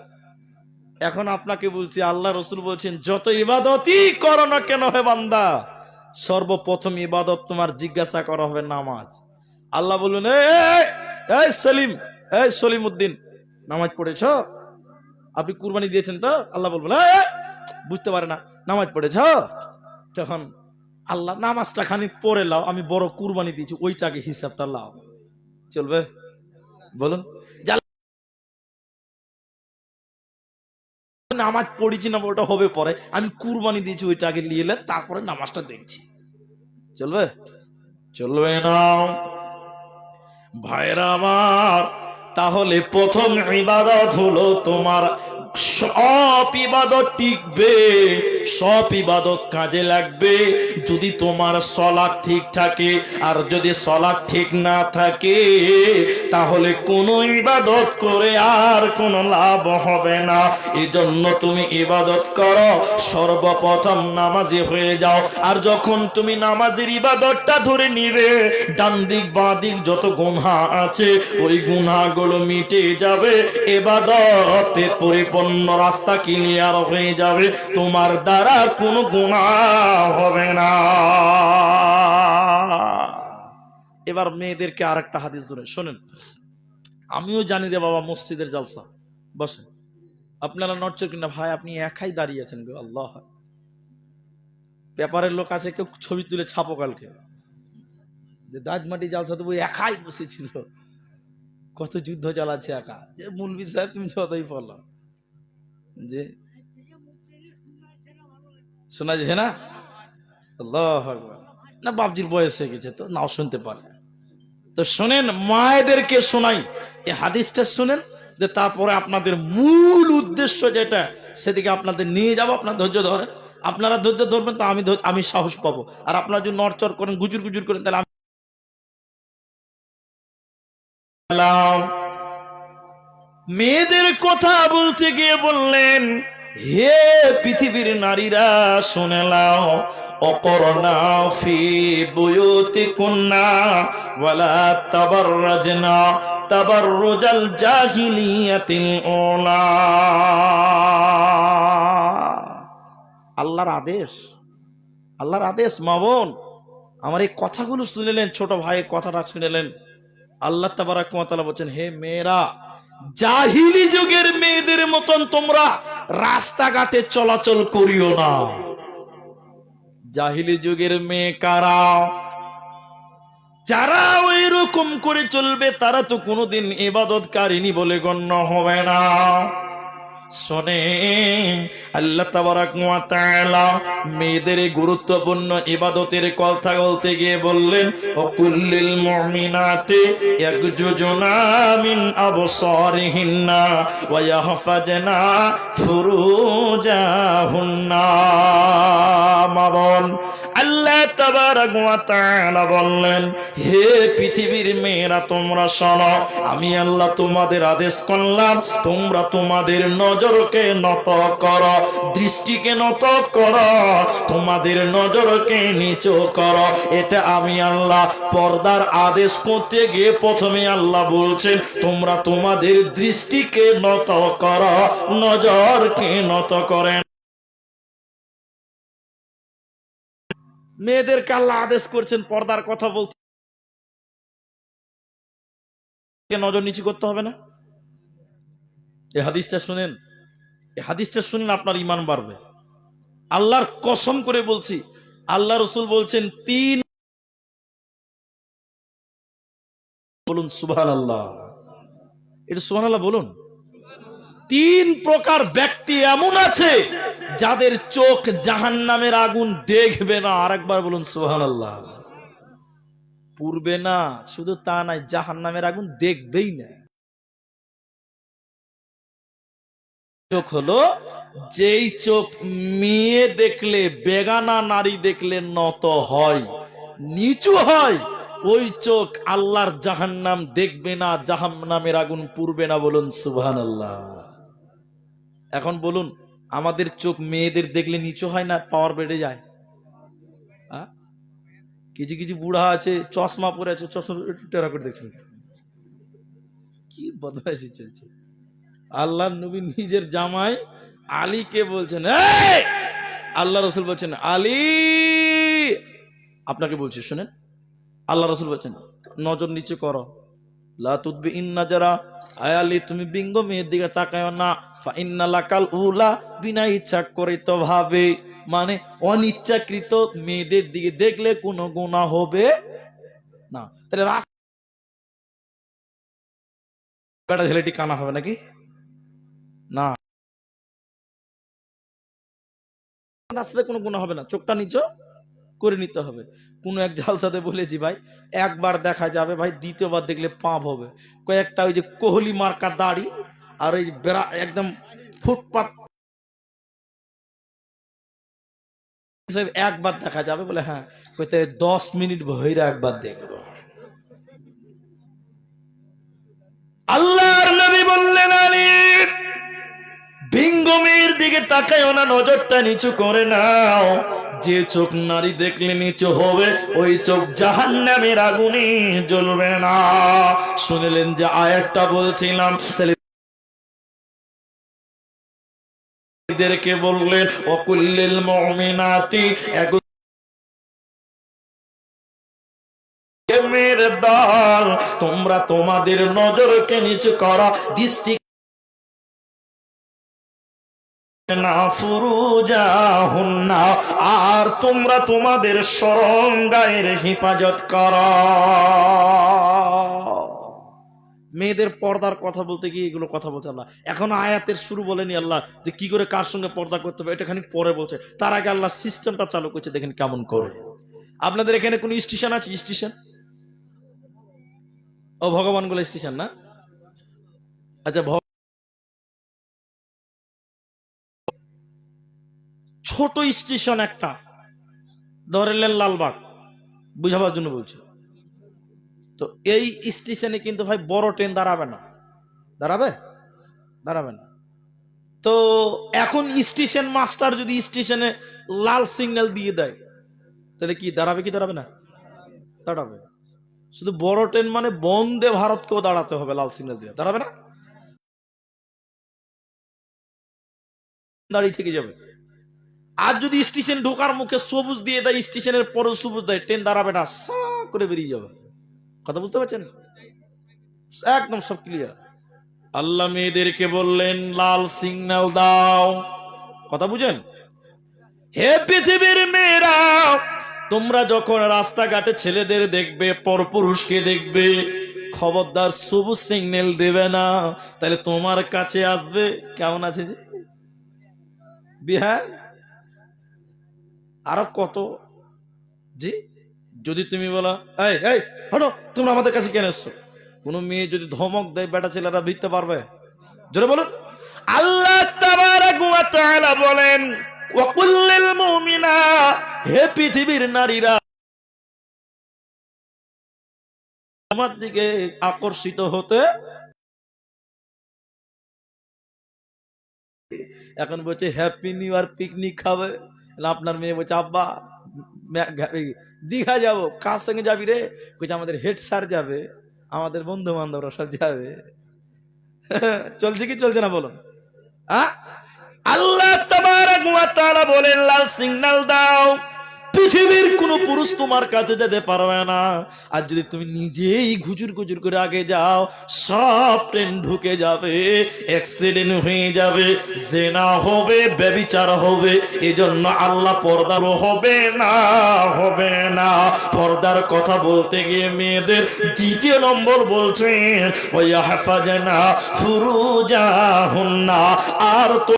এখন আপনাকে বলছি, আল্লাহ রসুল বলছেন যত ইবাদতই করো না কেন হে বান্দা, সর্বপ্রথম ইবাদত তোমার জিজ্ঞাসা করা হবে নামাজ। আল্লাহ বলুন, এই সেলিম, এই সলিম উদ্দিন, নামাজ পড়েছ? আপনি কুরবানি দিয়েছেন তো? আল্লাহ বলবেন বুঝতে পারে না, নামাজ পড়েছ? তখন আল্লাহ, নামাজটা খানিক পড়ে লাও, আমি বড় কুরবানি দিয়েছি, ওইটাকে হিসাবটা লাও। চলবে? বলুন। নামাজ পড়েছি না ওটা হবে পরে, আমি কুরবানি দিয়েছি ওইটা আগে নিয়ে এলেন, তারপরে নামাজটা দেখছি। চলবে? চলবে না ভাইরা আমার। তাহলে প্রথম ইবাদত হলো তোমার, সব ইবাদত টিকবে, সব ইবাদত কাজে লাগবে যদি তোমার সলাৎ ঠিক থাকে। আর যদি সলাৎ ঠিক না থাকে তাহলে কোনো ইবাদত করে আর কোনো লাভ হবে না। এজন্য তুমি ইবাদত করো, সর্বপ্রথম নামাজি হয়ে যাও। আর যখন তুমি নামাজের ইবাদতটা ধরে নিবে, ডান দিক বাঁ দিক যত গুনাহ আছে ওই গুনাহগুলো মিটে যাবে, ইবাদতে পরিপূর্ণ রাস্তা ক্লিয়ার হয়ে যাবে, তোমার দ্বারা কোনো গুনাহ হবে না। এবার মেয়েদেরকে আরেকটা হাদিস শোনেন। আমিও জানি রে বাবা, মসজিদের জালসা বসে আপনারা নড়ছেন কিনা ভাই, আপনি একাই দাঁড়িয়ে আছেন গো, আল্লাহ। পেপারের লোক আছে, কেউ ছবি তুলে ছাপো কালকে যে দাঁতমাটি জালসা তো একাই বসেছিল, কত যুদ্ধ চালাচ্ছে একা। যে মুলবি সাহেব তুমি যতই বলো, যে শোনা যাচ্ছে না, আল্লাহ না, বাপজির বয়স হয়ে গেছে তো নাও শুনতে পারে। তো শোনেন, মায়েদেরকে শোনাই এই হাদিসটা শুনেন, যে তারপরে আপনাদের মূল উদ্দেশ্য যেটা সেদিকে আপনাদের নিয়ে যাবো। আপনার ধৈর্য ধরেন, আপনারা ধৈর্য ধরবেন তো আমি সাহস পাবো। আর আপনারা যদি নড়চড় করেন, গুজুর গুজুর করেন, তাহলে মেয়েদের কথা বলতে গিয়ে বললেন, হে পৃথিবীর নারীরা শুনে নাও, অকরনা ফি বুয়ুতিকুন্না ওয়ালা তাবাররাজনা তাবাররুজাল জাহিলিয়াতিল উলা। আল্লাহর আদেশ, আল্লাহর আদেশ। মা বোন আমার এই কথাগুলো শুনেলেন, ছোট ভাই কথাটা শুনেলেন। আল্লাহ তাবারাক ওয়া তাআলা বলেন, হে মেয়েরা, জাহিলি যুগের মেয়েদের মতন তোমরা রাস্তাঘাটে চলাচল করিও না। জাহিলি যুগের মেয়ে কারা? যারা ওই রকম করে চলবে তারা তো কোনোদিন ইবাদতকারিনী বলে গণ্য হবে না। শোনেন, আল্লাহ তাবারাক ওয়া তাআলা মেয়েদের গুরুত্বপূর্ণ ইবাদতের কথা বলতে গিয়ে বললেন, ওয়াকুল্লিল মুমিনাতি ইয়াগজুজুনা মিন আবসারিহিন্না ওয়া ইয়াহফাজনা ফুরুজাহুন্না। মাবন আল্লাহ তাবারাক ওয়া তাআলা বললেন, হে পৃথিবীর মেয়েরা তোমরা শোনো, আমি আল্লাহ তোমাদের আদেশ করলাম তোমরা তোমাদের নজরকে নত করো, দৃষ্টিকে নত করো, তোমাদের নজরকে নিচু করো। এটা আমি আল্লাহ পর্দার আদেশ করতে গিয়ে প্রথমে আল্লাহ বলছেন তোমরা তোমাদের দৃষ্টিকে নত করো, নজরকে নত করেন। মেয়েদেরকে আল্লাহ আদেশ করছেন পর্দার কথা বলতে, নজর নিচু করতে হবে না। এই হাদিসটা শুনেন, এই হাদিসটা শুনেন আপনার ঈমান বাড়বে। আল্লাহর কসম করে বলছি, আল্লাহ রাসূল বলছেন তিন, বলুন সুবহানাল্লাহ, এটা সুবহানাল্লাহ বলুন। তিন প্রকার ব্যক্তি এমন আছে যাদের চোখ জাহান্নামের আগুন দেখবে না। আরেকবার বলুন সুবহানাল্লাহ। পুরবে না, শুধু তা নাই, জাহান্নামের আগুন দেখবেই না। চোখ হলো যেই চোখ মেয়ে দেখলে, বেগানা নারী দেখলে নত হয়, নিচু হয়, ওই চোখ আল্লাহর জাহান্নাম দেখবে না, জাহান্নামের আগুন পুরবে না। বলুন সুবহানাল্লাহ। এখন বলুন, আমাদের চোখ মেয়েদের দেখলে নিচু হয় না, পাওয়ার বেড়ে যায়? কিছু কিছু বুড়া আছে চশমা পরে আছে, চশমা টেরা করে দেখছেন, কি বদমাইশি চলছে। আল্লাহ নবী নিজের জামাই আলীকে বলছেন, এই আল্লাহ রসুল বলছেন আলী, আপনাকে বলছি শুনেন, আল্লাহ রসুল বলছেন নজর নিচু করো, লা তুদবি ইন্নাজারা, আয় আলী তুমি বিঙ্গ মেয়ের দিকে তাকায় না, ফা ইন্না লাকাল উলা, বিনা ইচ্ছাকৃত ভাবে, মানে অনিচ্ছাকৃত মেয়েদের দিকে দেখলে কোনো গুনাহ হবে না। তাহলে বেটা ছেলেটি কানা হবে নাকি? না, রাস্তাতে কোনো গুনাহ হবে না, চোখটা নিচু করে নিতে হবে। কোনো এক জালসাতে বলেছি ভাই, একবার দেখা যাবে ভাই, দ্বিতীয়বার দেখলে পাপ হবে। কয়েকটা ওই যে কোহলি মার্কা দাড়ি আর ওই বেড়া একদম ফুটপাত, একবার দেখা যাবে বলে, হ্যাঁ কইতে 10 মিনিট ভৈরা একবার দেখবো। আল্লাহর নবী বললেন আলী, বিঙ্গমের দিকে তাকায়ও না, নজরটা নিচু করে নাও। যে চোখ নারী দেখলে নিচু হবে, ওই চোখ জাহান্নামের আগুনে জ্বলবে না। শুনলেন যে আয়াতটা বলছিলাম, তাহলে এদেরকে বললেন ওয়াকুল্লিল মুমিনাতি, মেয়ের দল তোমরা তোমাদের নজরকে নিচু করো, দৃষ্টি আর তোমরা তোমাদের শরণগায়ের হেফাজত করো। মেয়েদের পর্দার কথা বলতে গিয়ে এগুলো কথা বলছে আল্লাহ। এখন আয়াতের শুরু বলেনি আল্লাহ যে কি করে কার সঙ্গে পর্দা করতে হবে, এটা খানি পরে বলছে। তার আগে আল্লাহ সিস্টেমটা চালু করছে, দেখেন কেমন করে। আপনাদের এখানে কোন স্টেশন আছে? স্টেশন, ও ভগবান গুলো স্টেশন না? আচ্ছা, ছোট স্টেশন একটা ধরেলেন লালবাগ, বুঝাবার জন্য বলছি। তো এই স্টেশনে কিন্তু ভাই বড় ট্রেন দাঁড়াবে না, দাঁড়াবে না। তো এখন স্টেশন মাস্টার যদি স্টেশনে লাল সিগন্যাল দিয়ে দেয়, তাহলে কি দাঁড়াবে কি দাঁড়াবে না? দাঁড়াবে। শুধু বড় ট্রেন মানে বন্দে ভারতকেও দাঁড়াতে হবে লাল সিগন্যাল দিয়ে, দাঁড়াবে না, দাঁড়িয়ে থেকে যাবে। আর যদি স্টেশন ঢোকার মুখে সবুজ দিয়ে দেয়, স্টেশনের পরে সবুজ দেয়, ট্রেন দাঁড়াবে না, সা করে বেরিয়ে যাবে। কথা বুঝতে পারছেন? একদম সব ক্লিয়ার। আল্লাহ মেয়েদেরকে বললেন লাল সিগন্যাল দাও। কথা বুঝেন? হে পৃথিবীর মেয়েরা, তোমরা যখন রাস্তাঘাটে ছেলেদের দেখবে, পরপুরুষকে দেখবে, খবরদার সবুজ সিগন্যাল দেবে না, তাহলে তোমার কাছে আসবে। কেমন আছে যে বিহার আরো কত জি। যদি তুমি বলো এই এই হটো, তোমরা আমাদের কাছে কেন এসছো, কোনো মেয়ে যদি ধমক দেয়, বেটা ছেলেরা ভিড়তে পারবে? জোরে বলুন। আল্লাহ তাবারাক ওয়া তাআলা বলেন, ওয়া কুল্লিল মুমিনা, হে পৃথিবীর নারীরা আমার দিকে আকর্ষিত হতে। এখন বলছে হ্যাপি নিউ ইয়ার, পিকনিক খাবে। আপনার মেয়ে বলছে আব্বা দীঘা যাবো। কার সঙ্গে যাবি রে? বলছে আমাদের হেড স্যার যাবে, আমাদের বন্ধু বান্ধবরা সব যাবে। চলছে কি চলছে না বলুন? আল্লাহ তাবারাক ওয়া তাআলা বলেন, লাল সিগন্যাল দাও, পৃথিবীর কোন পুরুষ তোমার কাছে যেতে পারবে না। আর যদি তুমি নিজেই ঘুজুর ঘুজুর করে আগে যাও, সব ট্রেন ঢুকে যাবে, অ্যাক্সিডেন্ট হয়ে যাবে, জেনা হবে, ব্যভিচার হবে। এজন্য আল্লাহ পর্দারও হবে না, হবে না। পর্দার কথা বলতে গিয়ে মেয়েদের দ্বিতীয় নম্বর বলছেন, ওয়া হাফাজানা ফুরুজাহুন্না, আর তো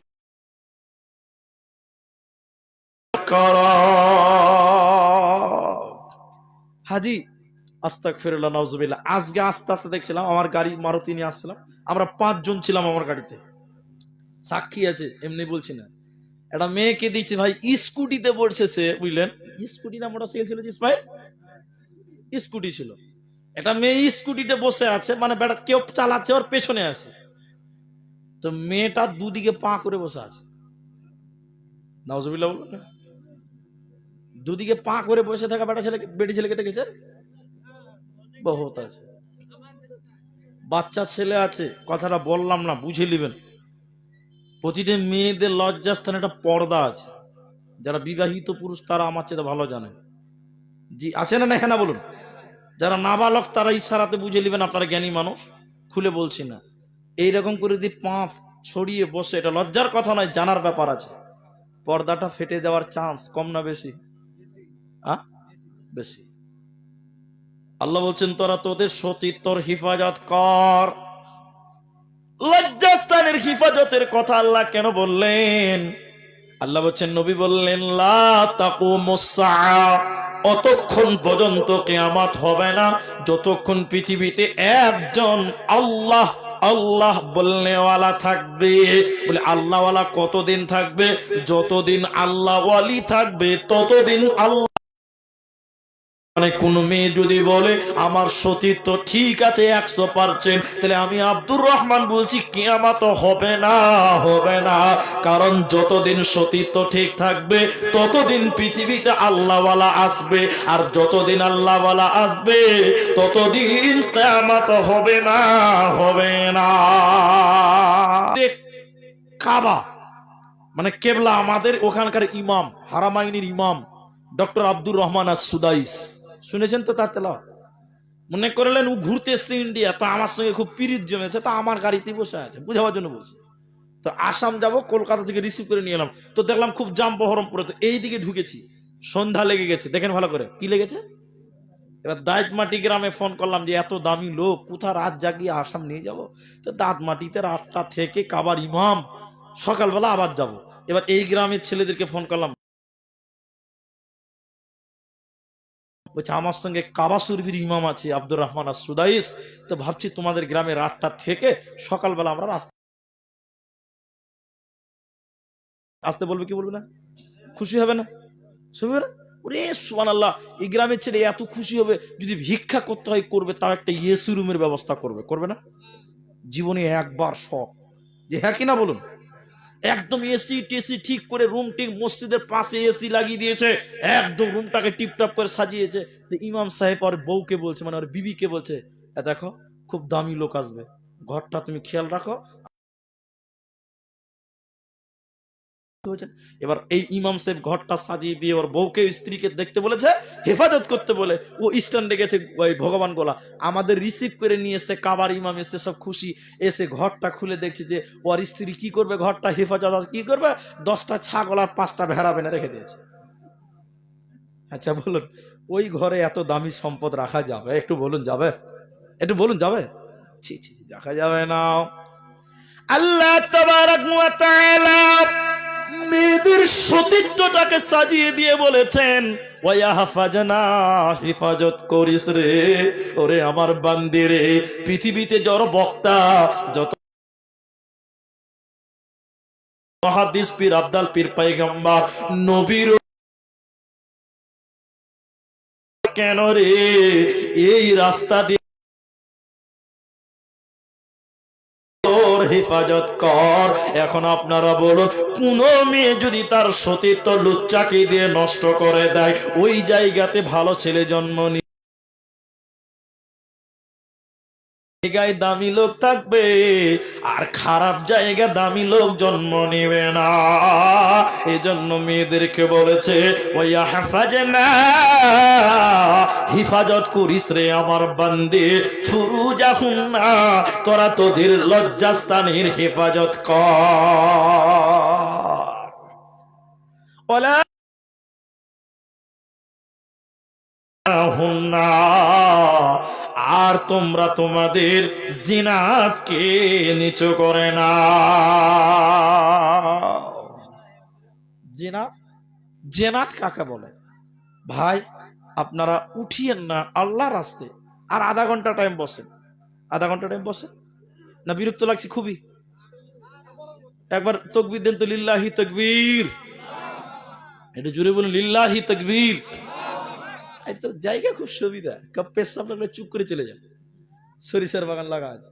হাজি আস্তাগফিরুল্লাহ নাউজুবিল্লাহ। আজকে আস্তে আস্তে দেখছিলাম, আমার গাড়ি মারুতি নিয়ে আসছিলাম, আমরা 5 জন ছিলাম আমার গাড়িতে, সাক্ষী আছে, এমনি বলছি না। একটা মেয়েকে দিয়েছে ভাই, স্কুটিতে পড়ছে সে, বুঝলেন, স্কুটি না মোটরসাইকেল ছিল ইসমাইল, স্কুটি ছিল। একটা মেয়ে স্কুটিতে বসে আছে, মানে বেটা কেউ চালাচ্ছে, ওর পেছনে আছে, তো মেয়েটা দুদিকে পা করে বসে আছে। নাউজুবিল্লাহ বলুন না। দুদিকে পা করে বসে থাকা বেটা ছেলে, বেটি ছেলেকে দেখেছে বহুত আছে। বাচ্চা ছেলে আছে, কথাটা বললাম না, বুঝে নেবেন। প্রতিটা মেয়েদের লজ্জাস্থানে একটা পর্দা আছে। যারা বিবাহিত পুরুষ তারা আমার চেয়ে ভালো জানেন। জি আছে না? হ্যাঁ না বলুন। যারা নাবালক তারা ইশারাতে বুঝে নেবেন, আপনারা জ্ঞানী মানুষ, খুলে বলছি না। এইরকম করে যদি পা ছড়িয়ে বসে, এটা লজ্জার কথা নয়, জানার ব্যাপার আছে। পর্দাটা ফেটে যাওয়ার চান্স কম না বেশি? বেশি। আল্লাহ বলছেন, তোরা তোদের সতীত্বর হিফাজত কর। লজ্জাস্থানের হিফাজতের কথা আল্লাহ কেন বললেন? আল্লাহ বলছেন, নবী বললেন, লা তাকুমুস সাআ, অতক্ষণ পর্যন্ত কিয়ামত হবে না যতক্ষণ পৃথিবীতে একজন আল্লাহ আল্লাহ বলনেওয়ালা থাকবে। বলে আল্লাহওয়ালা কতদিন থাকবে? যতদিন আল্লাহ ওয়ালি থাকবে ততদিন আল্লাহ। মানে কোন মেয়ে যদি বলে আমার সতীত্ব ঠিক আছে 100%, তাহলে আমি আব্দুর রহমান বলছি কিয়ামত হবে না, হবে না। কারণ যতদিন সতীত্ব ঠিক থাকবে ততদিন পৃথিবীতে আল্লাহওয়ালা আসবে, আর যতদিন আল্লাহওয়ালা আসবে ততদিন কিয়ামত হবে না, হবে না। কাবা মানে কেবলা, আমাদের ওখানকার ইমাম, হারামাইনির ইমাম ডক্টর আব্দুর রহমান আস-সুদাইস, শুনেছেন তো তার তেলাওয়াত? মনে করলেন ও ঘুরতে এসছে ইন্ডিয়া, তো আমার সঙ্গে খুব পিরিত জমেছে, তো আমার গাড়িতে বসে আছে, বুঝাবার জন্য বলছি। তো আসাম যাব, কলকাতা থেকে রিসিভ করে নিয়ে এলাম, তো দেখলাম খুব জাম বহরমপুরে, তো এই দিকে ঢুকেছি, সন্ধ্যা লেগে গেছে। দেখেন ভালো করে কি লেগেছে। এবার দাঁতমাটি গ্রামে ফোন করলাম যে এত দামি লোক, কোথা রাত জাগিয়ে আসাম নিয়ে যাব। তো দাঁতমাটিতে রাতটা থেকে কাবার ইমাম, সকালবেলা আবার যাব। এবার এই গ্রামের ছেলেদেরকে ফোন করলাম, বলছে আমার সঙ্গে কাবা শরীফের ইমাম আছে আব্দুর রহমান আস-সুদাইস, তো ভাবছি তোমাদের গ্রামে রাতটা থেকে সকালবেলা আমরা আসতে বলবে, কি বলবে না? খুশি হবে না? শুনবে না? ওরে সুবহানাল্লাহ, এই গ্রামের ছেলে এত খুশি হবে, যদি ভিক্ষা করতে হয় করবে, তাও একটা এসি রুমের ব্যবস্থা করবে, করবে না? জীবনে একবার শখ, যে হ্যাঁ কিনা বলুন। একদম এসি টেসি ঠিক করে, রুম ঠিক মসজিদের পাশে এসি লাগিয়ে দিয়েছে, একদম রুমটাকে টিপটপ করে সাজিয়েছে। তো ইমাম সাহেব আর বউকে বলছে, মানে ওর বিবিকে বলছে, দেখো খুব দামি লোক আসবে, ঘরটা তুমি খেয়াল রাখো। এবার এই ইমাম সাহেব ঘরটা সাজিয়ে দিয়ে ওর বউকে স্ত্রীকে দেখতে বলেছে, হেফাজত করতে বলে, ও স্ট্যান্ডে গেছে ওই ভগবান গোলা, আমাদের রিসিভ করে নিয়ে এসে কাবার ইমাম এসে সব খুশি, এসে ঘরটা খুলে দেখছে যে ওর স্ত্রী কি করবে, ঘরটা হেফাজত কি করবে, 10টা ছাগল আর 5টা ভেড়া বেনে রেখে দিয়েছে। আচ্ছা বলুন, ওই ঘরে এত দামি সম্পদ রাখা যাবে? একটু বলুন যাবে? একটু বলুন যাবে? ছি ছি, রাখা যাবে না। আল্লাহ তাবারাক ওয়া তাআলা মেয়েদের সতীত্বটাকে সাজিয়ে দিয়ে বলেছেন, ওয়া হাফাজনা, হিফাজত করিস রে ওরে আমার বান্দি রে। পৃথিবীতে যত বক্তা, যত মুহাদ্দিস, পীর, আব্দাল পীর, পয়গম্বর, নবীর কেন রে এই রাস্তা দিয়ে হেফাজত কর। এখন আপনারা বলুন, কোন মেয়ে যদি তার সতীত্ব লুচ্চাকে দিয়ে নষ্ট করে দেয়, ওই জায়গাতে ভালো ছেলে জন্ম নিয়ে জায়গায় দামি লোক থাকবে, আর খারাপ জায়গা দামি লোক জন্ম নেবে না। এজন্য মেয়েদেরকে বলেছে, ওয়া হাফাজনা, হিফাজত করিস রে আমার বান্দি, ফুরুজাহুন্না, তোরা তোদের লজ্জাস্থানের হেফাজত কর। ওয়ালা হুন্না, আর তোমরা তোমাদের জিনাতকে নিচু করে না। জিনাত, জিনাত কাকে বলে? ভাই আপনারা উঠিয়েন না আল্লাহর রাস্তে, আর আধা ঘন্টা টাইম বসেন। আধা ঘন্টা টাইম বসেন না? বিরক্ত লাগছে খুবই? একবার তাকবীর দেন তো, লিল্লাহি তাকবীর। একটু জোরে বলুন, লিল্লাহি তাকবীর। এই তো জায়গা খুব সুবিধা, কাপের সামনে চুপ করে চলে যান, সরিষার বাগান লাগা আছে,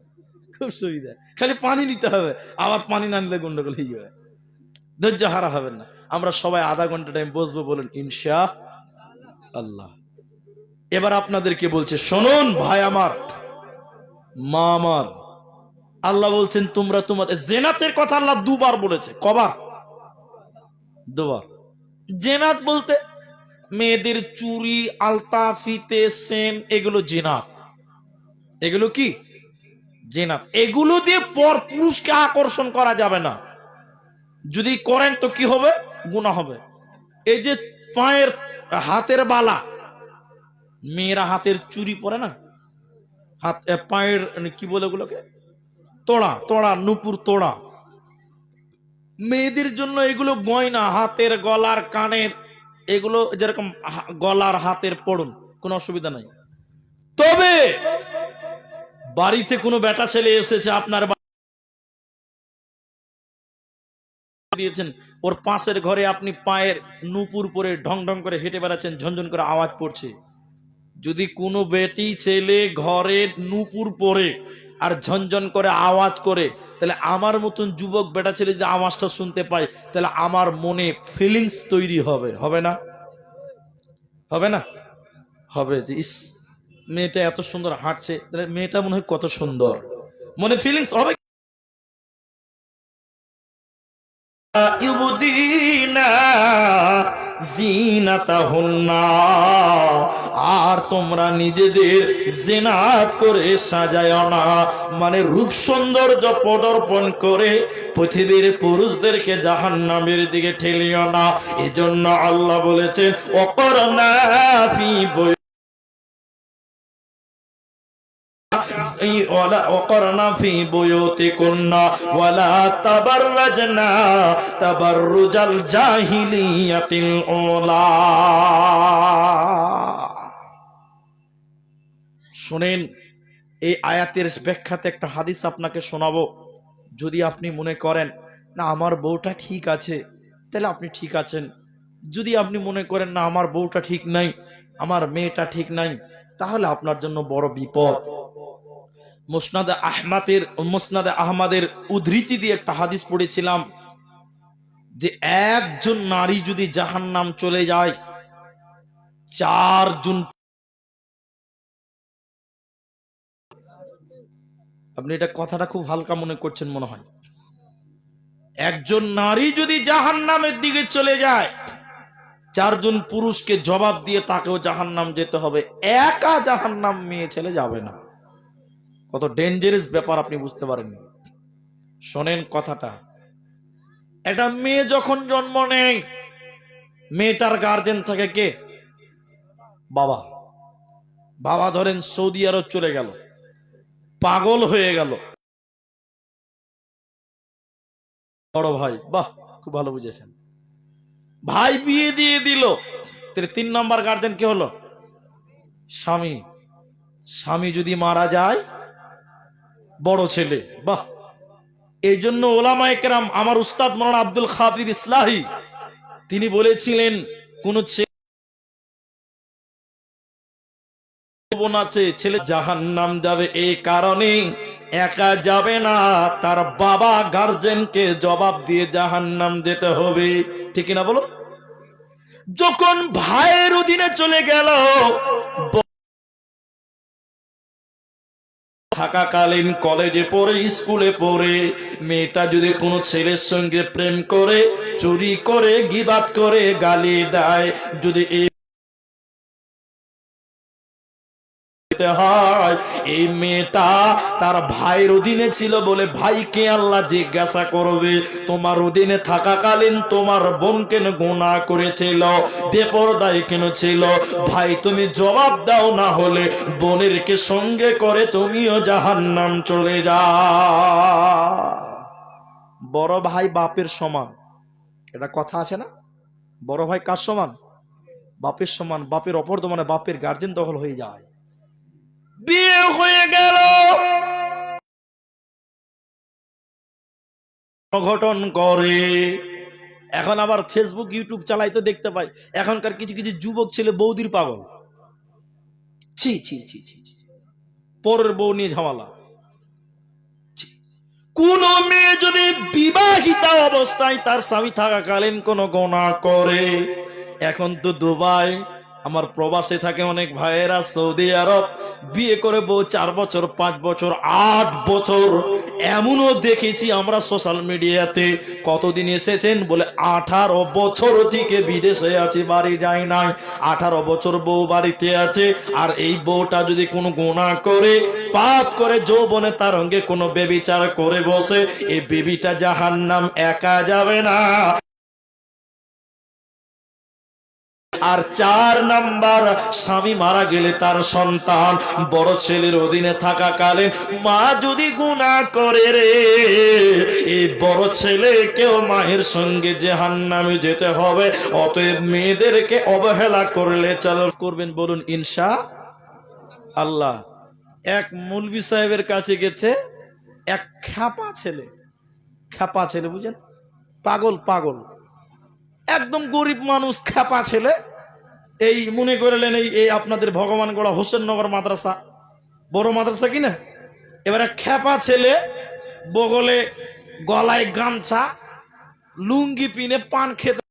খুব সুবিধা। খালি পানি নিতে হবে, আবার পানি না নিলে গন্ডগোল হয়ে যাবে। ধৈর্য হারা হবেন না। আমরা সবাই আধা ঘন্টা টাইম বসবো, বলুন ইনশা আল্লাহ। এবার আপনাদেরকে বলছে, শুনুন ভাই আমার, মা আমার, আল্লাহ বলছেন তোমরা তোমাদের জেনাতের কথা আল্লাহ দুবার বলেছে। কবার? দুবার। জেনাত বলতে মেয়েদের চুরি, আলতা, ফিতে, সেন, এগুলো জিনাত। এগুলো কি? জিনাত। এগুলো দিয়ে পর পুরুষকে আকর্ষণ করা যাবে না। যদি করেন তো কি হবে? গুনাহ হবে। এই যে পায়ের, হাতের বালা, মেয়েরা হাতের চুরি পরে না, হাত পায়ের কি বলে ওগুলোকে, তোড়া, তোড়া, নুপুর তোড়া, মেয়েদের জন্য এগুলো গয়না, হাতের, গলার, কানের, এগুলো যেরকম গলার হাতের পড়ুন, কোনো অসুবিধা নাই। তবে বাড়িতে কোনো বেটা ছেলে এসেছে, আপনার দিয়েছেন, ওর পাশের ঘরে আপনি পায়ের নুপুর পরে ঢং ঢং করে হেঁটে বেড়াচ্ছেন, ঝনঝন করে আওয়াজ পড়ছে। যদি কোনো বেটি ছেলে ঘরে নুপুর পরে আর ঝনঝন করে আওয়াজ করে, তাহলে আমার মতন যুবক বেটা ছেলে যদি আওয়াজটা শুনতে পায়, তাহলে আমার মনে ফিলিংস তৈরি হবে, হবে না? হবে না? হবে যে ইস, মেয়েটা এত সুন্দর হাঁটছে, তাহলে মেয়েটা মনে হয় কত সুন্দর, মনে ফিলিংস হবে। ইউবদিনা জিনাতাহুন্না, আর তোমরা নিজেদের জিনাত করে সাজায় না, মানে রূপ সৌন্দর্য প্রদর্পণ করে পৃথিবীর পুরুষদেরকে জাহান্নামের দিকে ঠেলিও না। এজন্য আল্লাহ বলেছেন, ওয়াকরনা ফি وقرنا في بيوتكن ولا تبرجنا تبرج الجاهلية الأولى। শুনেন, এই আয়াতের ব্যাখ্যাতে একটা হাদিস আপনাকে শোনাবো। যদি আপনি মনে করেন না আমার বউটা ঠিক আছে, তাহলে আপনি ঠিক আছেন। যদি আপনি মনে করেন না আমার বউটা ঠিক নাই, আমার মেয়েটা ঠিক নাই, তাহলে আপনার জন্য বড় বিপদ। মুসনাদে আহমদের উদ্ধৃতি দিয়ে একটা হাদিস পড়েছিলাম যে একজন নারী যদি জাহান্নাম চলে যায়, 4 জন, আপনি এটা কথাটা খুব হালকা মনে করছেন মনে হয়। একজন নারী যদি জাহান্নামের দিকে চলে যায়, 4 জন পুরুষকে জবাব দিয়ে তাকেও জাহান্নাম যেতে হবে, একা জাহান্নাম মেয়ে ছেলে যাবে না। কত ডেঞ্জারাস ব্যাপার আপনি বুঝতে পারেননি। শোনেন কথাটা, একটা মেয়ে যখন জন্ম নেয়, মেয়েটার গার্জেন থাকে কে? বাবা বাবা ধরেন সৌদি আরব চলে গেল, পাগল হয়ে গেল। বড় ভাই, বাহ খুব ভালো বুঝেছেন, ভাই বিয়ে দিয়ে দিল, তাহলে 3 নম্বর গার্জেন কে হলো? স্বামী। স্বামী যদি মারা যায় বড় ছেলে। বাহ, এই জন্য ওলামায়ে কেরাম, আমার উস্তাদ মাওলানা আব্দুল কাদির ইসলাহি তিনি বলেছিলেন, কোন ছেলে জাহান্নাম যাবে এই কারণে একা যাবে না, তার বাবা গার্জেনকে জবাব দিয়ে জাহান্নাম যেতে হবে। ঠিক না বলো? যখন ভাইয়ের অধীনে চলে গেল, থাকাকালীন কলেজে পড়ে, স্কুলে পড়ে, মেয়েটা যদি কোনো ছেলের সঙ্গে প্রেম করে, চুরি করে, গীবাত করে, গালি দেয়, যদি এই মেয়েটা তার ভাইয়ের অধীনে ছিল বলে ভাইকে আল্লাহ জিজ্ঞাসা করবে, তোমার অধীনে থাকাকালীন তোমার বোন কেন গুনাহ করেছিল, বেপরদায় কেন ছিল? ভাই তুমি জবাব দাও, না হলে বোনের কে সঙ্গে করে তুমিও জাহান্নাম চলে যাও। বড় ভাই বাপের সমান, এটা কথা আছে না? বড় ভাই কার সমান? বাপের সমান। বাপের অপর মানে বাপের গার্জেন দখল হয়ে যায়। বিয়ে হয়ে গেল, ঘটন করে, এখন আবার ফেসবুক ইউটিউব চালাই তো দেখতে পাই এখনকার কিছু কিছু যুবক ছেলে বৌদির পাগল। ছি ছি ছি ছি, পরের বউ নিয়ে ঝামেলা। কোন মেয়ে যদি বিবাহিতা অবস্থায় তার স্বামী থাকাকালীন কোন গুনাহ করে, এখন তো দুবাই, আমার প্রবাসে থাকে অনেক ভাইয়েরা, সৌদি আরব, বিয়ে করে বউ 4 বছর 5 বছর 8 বছর, এমনও দেখেছি আমরা সোশ্যাল মিডিয়াতে। কতদিন এসেছেন বলে 18 বছর থেকে বিদেশে আছে, বাড়ি যায় নাই, 18 বছর বউ বাড়িতে আছে। আর এই বউটা যদি কোনো গুনাহ করে, পাপ করে, যৌবনে তার সঙ্গে কোনো ব্যভিচার করে বসে, এই বেবিটা জাহান্নাম একা যাবে না। আর 4 নাম্বার, স্বামী মারা গেলে তার সন্তান বড় ছেলের অধীনে থাকাকালীন মা যদি গুনাহ করে রে, এই বড় ছেলেকেও মায়ের সঙ্গে জাহান্নামে যেতে হবে। অতএব মেয়েদেরকে অবহেলা করলে চালু করবেন, বলুন ইনশাআল্লাহ। এক মৌলভী সাহেবের কাছে গেছে এক খ্যাপা ছেলে, খ্যাপা ছেলে বুঝেন, পাগল পাগল, একদম গরিব মানুষ, খ্যাপা ছেলে। এই মনে করলেন এই আপনাদের ভগবানগোড়া হোসেননগর মাদ্রাসা, বড় মাদ্রাসা কিনা, এবারে খ্যাপা ছেলে, বগলে গলায় গামছা, লুঙ্গি পিনে পান খেতে,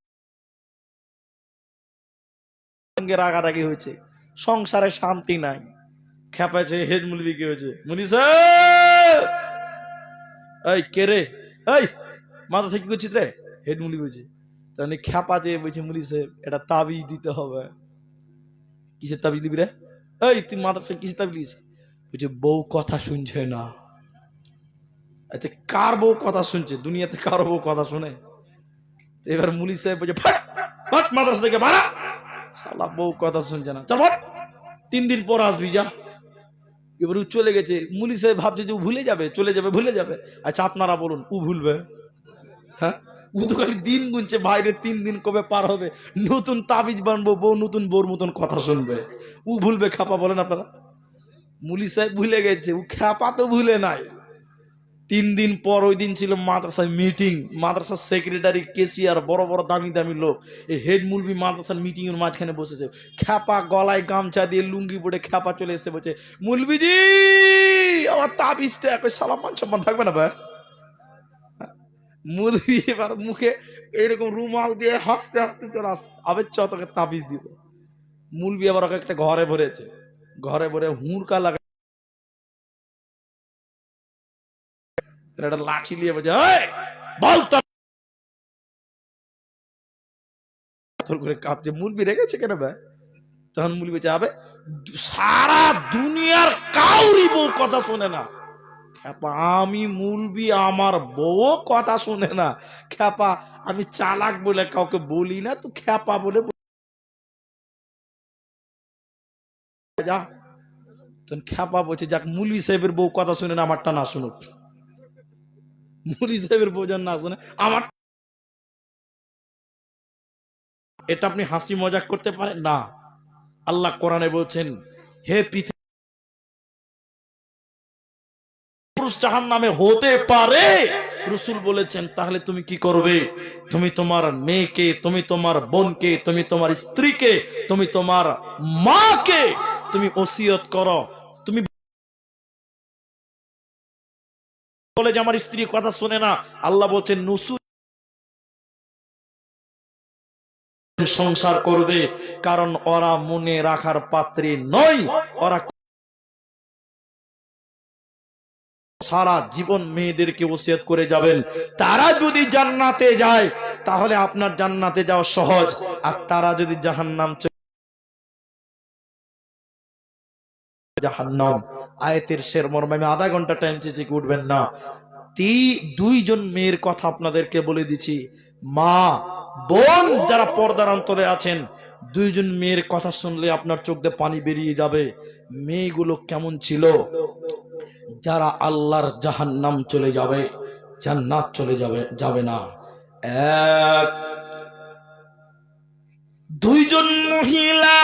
রাগারাগি হয়েছে, সংসারে শান্তি নাই। খ্যাপাছে হেড মুলবি কি হয়েছে, মুনি সাহেব, এই কে রে, এই মাদ্রাসা কি করছিস রে? হেড মুলবি হয়েছে। তাহলে খ্যাপা যে বলছে, মুনি সাহেব এটা তাবিজ দিতে হবে। কিসের তাবিজ দিবি রে? এই তুই মাদ্রাসায় কিসের তাবিজ দিয়েছিস? বলছে বউ কথা শুনছে না। আচ্ছা কার বউ কথা শুনছে? দুনিয়াতে কার বউ কথা শুনে? এবার মুলি সাহেব বলছে ফাট মাদ্রাসা থেকে বাড়া, শালা বউ কথা শুনছে না, চল 3 দিন পর আসবি যা। এবার ও চলে গেছে। মুলি সাহেব ভাবছে যে ও ভুলে যাবে, চলে যাবে, ভুলে যাবে। আচ্ছা আপনারা বলুন, ও ভুলবে? হ্যাঁ, ও তো খালি দিন গুনছে, বাইরে 3 দিন কবে পার হবে, নতুন তাবিজ বানবো, বউ নতুন বউর মতন কথা শুনবে। ও ভুলবে খ্যাপা? বলেন আপনারা। মুলি সাহেব ভুলে গেছে, ও খ্যাপা তো ভুলে নাই। 3 দিন পর, ওই দিন ছিল মাদ্রাসায় মিটিং, মাদ্রাসার সেক্রেটারি, কেসিয়ার, বড় বড় দামি দামি লোক, এই হেড মুলবি মাদ্রাসার মিটিং এর মাঝখানে বসেছে। খ্যাপা গলায় গামছা দিয়ে লুঙ্গি পরে খ্যাপা চলে এসে বলছে, মুলবিজি আমার তাবিজটা একই, সালাম মান সম্মান থাকবে না ভাই? মুলবি এবার মুখে এইরকম রুমাল দিয়ে হাসতে হাসতে চলে আস, আবে চ তোকে তাবিজ দিব। মুলবি আবার ওকে একটা ঘরে ভরেছে, ঘরে ভরে হুড়কা লাগা, একটা লাঠি নিয়ে বলছে বল করে কাঁপছে। মুলবি রেগেছে কেন ভাই? তখন মুলবি বলছে আবে সারা দুনিয়ার কাউরি বউ কথা শোনে না খ্যাপা, আমি মুলবি আমার বউ কথা শুনে না। খ্যাপা আমি চালাক বলে কাউকে বলি না, তো খ্যাপা বলে যা তখন খ্যাপা বলছে, যাক মুলি সাহেবের বউ কথা শুনে না আমারটা না শুনুক, মুলি সাহেবের বউ যেন না শুনে আমার। এটা আপনি হাসি মজাক করতে পারেন না। আল্লাহ কোরআনে বলছেন, হে পৃথিবী পুরুষ জাহান্নামে হতে পারে। রাসূল বলেছেন, তাহলে তুমি কি করবে? তুমি তোমার মেয়েকে, তুমি তোমার বোনকে, তুমি তোমার স্ত্রীকে, তুমি তোমার মাকে তুমি ওসিয়ত করো। তুমি বলে যে আমার স্ত্রী কথা শুনে না, আল্লাহ বলছেন নুসুর সংসার করবে, কারণ ওরা মনে রাখার পাত্রী নয়। ওরা সারা জীবন মেয়েদেরকে ওসিয়ত করে যাবেন, তারা যদি জান্নাতে যায় তাহলে আপনার জান্নাতে যাওয়া সহজ, আর তারা যদি জাহান্নাম জাহান্নাম। আয়াতের শের মর্মে আমি আধা ঘন্টা টাইম চেয়েছি, উঠবেন না। দুইজন মেয়ের কথা আপনাদেরকে বলে দিচ্ছি, মা বোন যারা পর্দার অন্তরে আছেন, দুইজন মেয়ের কথা শুনলে আপনার চোখ দিয়ে পানি বেরিয়ে যাবে। মেয়েগুলো কেমন ছিল? যারা আল্লাহর জাহান্নাম চলে যাবে, জান্নাত চলে যাবে না। এক দুইজন মহিলা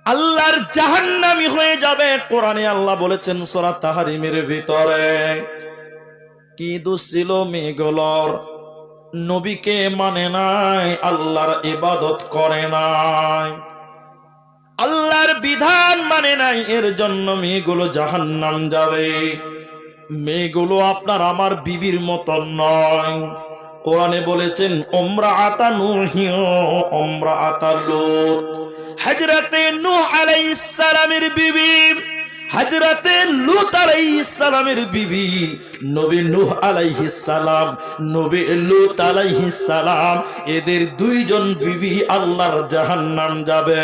আল্লাহর জাহান্নামী হয়ে যাবে। কোরআনে আল্লাহ বলেছেন সূরা তাহরিমের ভিতরে, কি দোষ ছিল মেয়েগুলোর? নবীকে মানে নাই, আল্লাহর ইবাদত করে নাই, আল্লাহর বিধান মানে নাই, এর জন্য মেয়েগুলো জাহান্নাম যাবে। মেয়েগুলো আপনার আমার বিবির মতন নয়। কোরআনে বলেছেন উমরাআতা নূহি উমরাআতা লূত। হযরতে নূহ আলাইহিস সালামের বিবি, হযরতে লূত আলাইহিস সালামের বিবি, নবী নূহ আলাইহিস সালাম, নবী লূত আলাইহিস সালাম, এদের দুইজন বিবি আল্লাহর জাহান্নাম যাবে।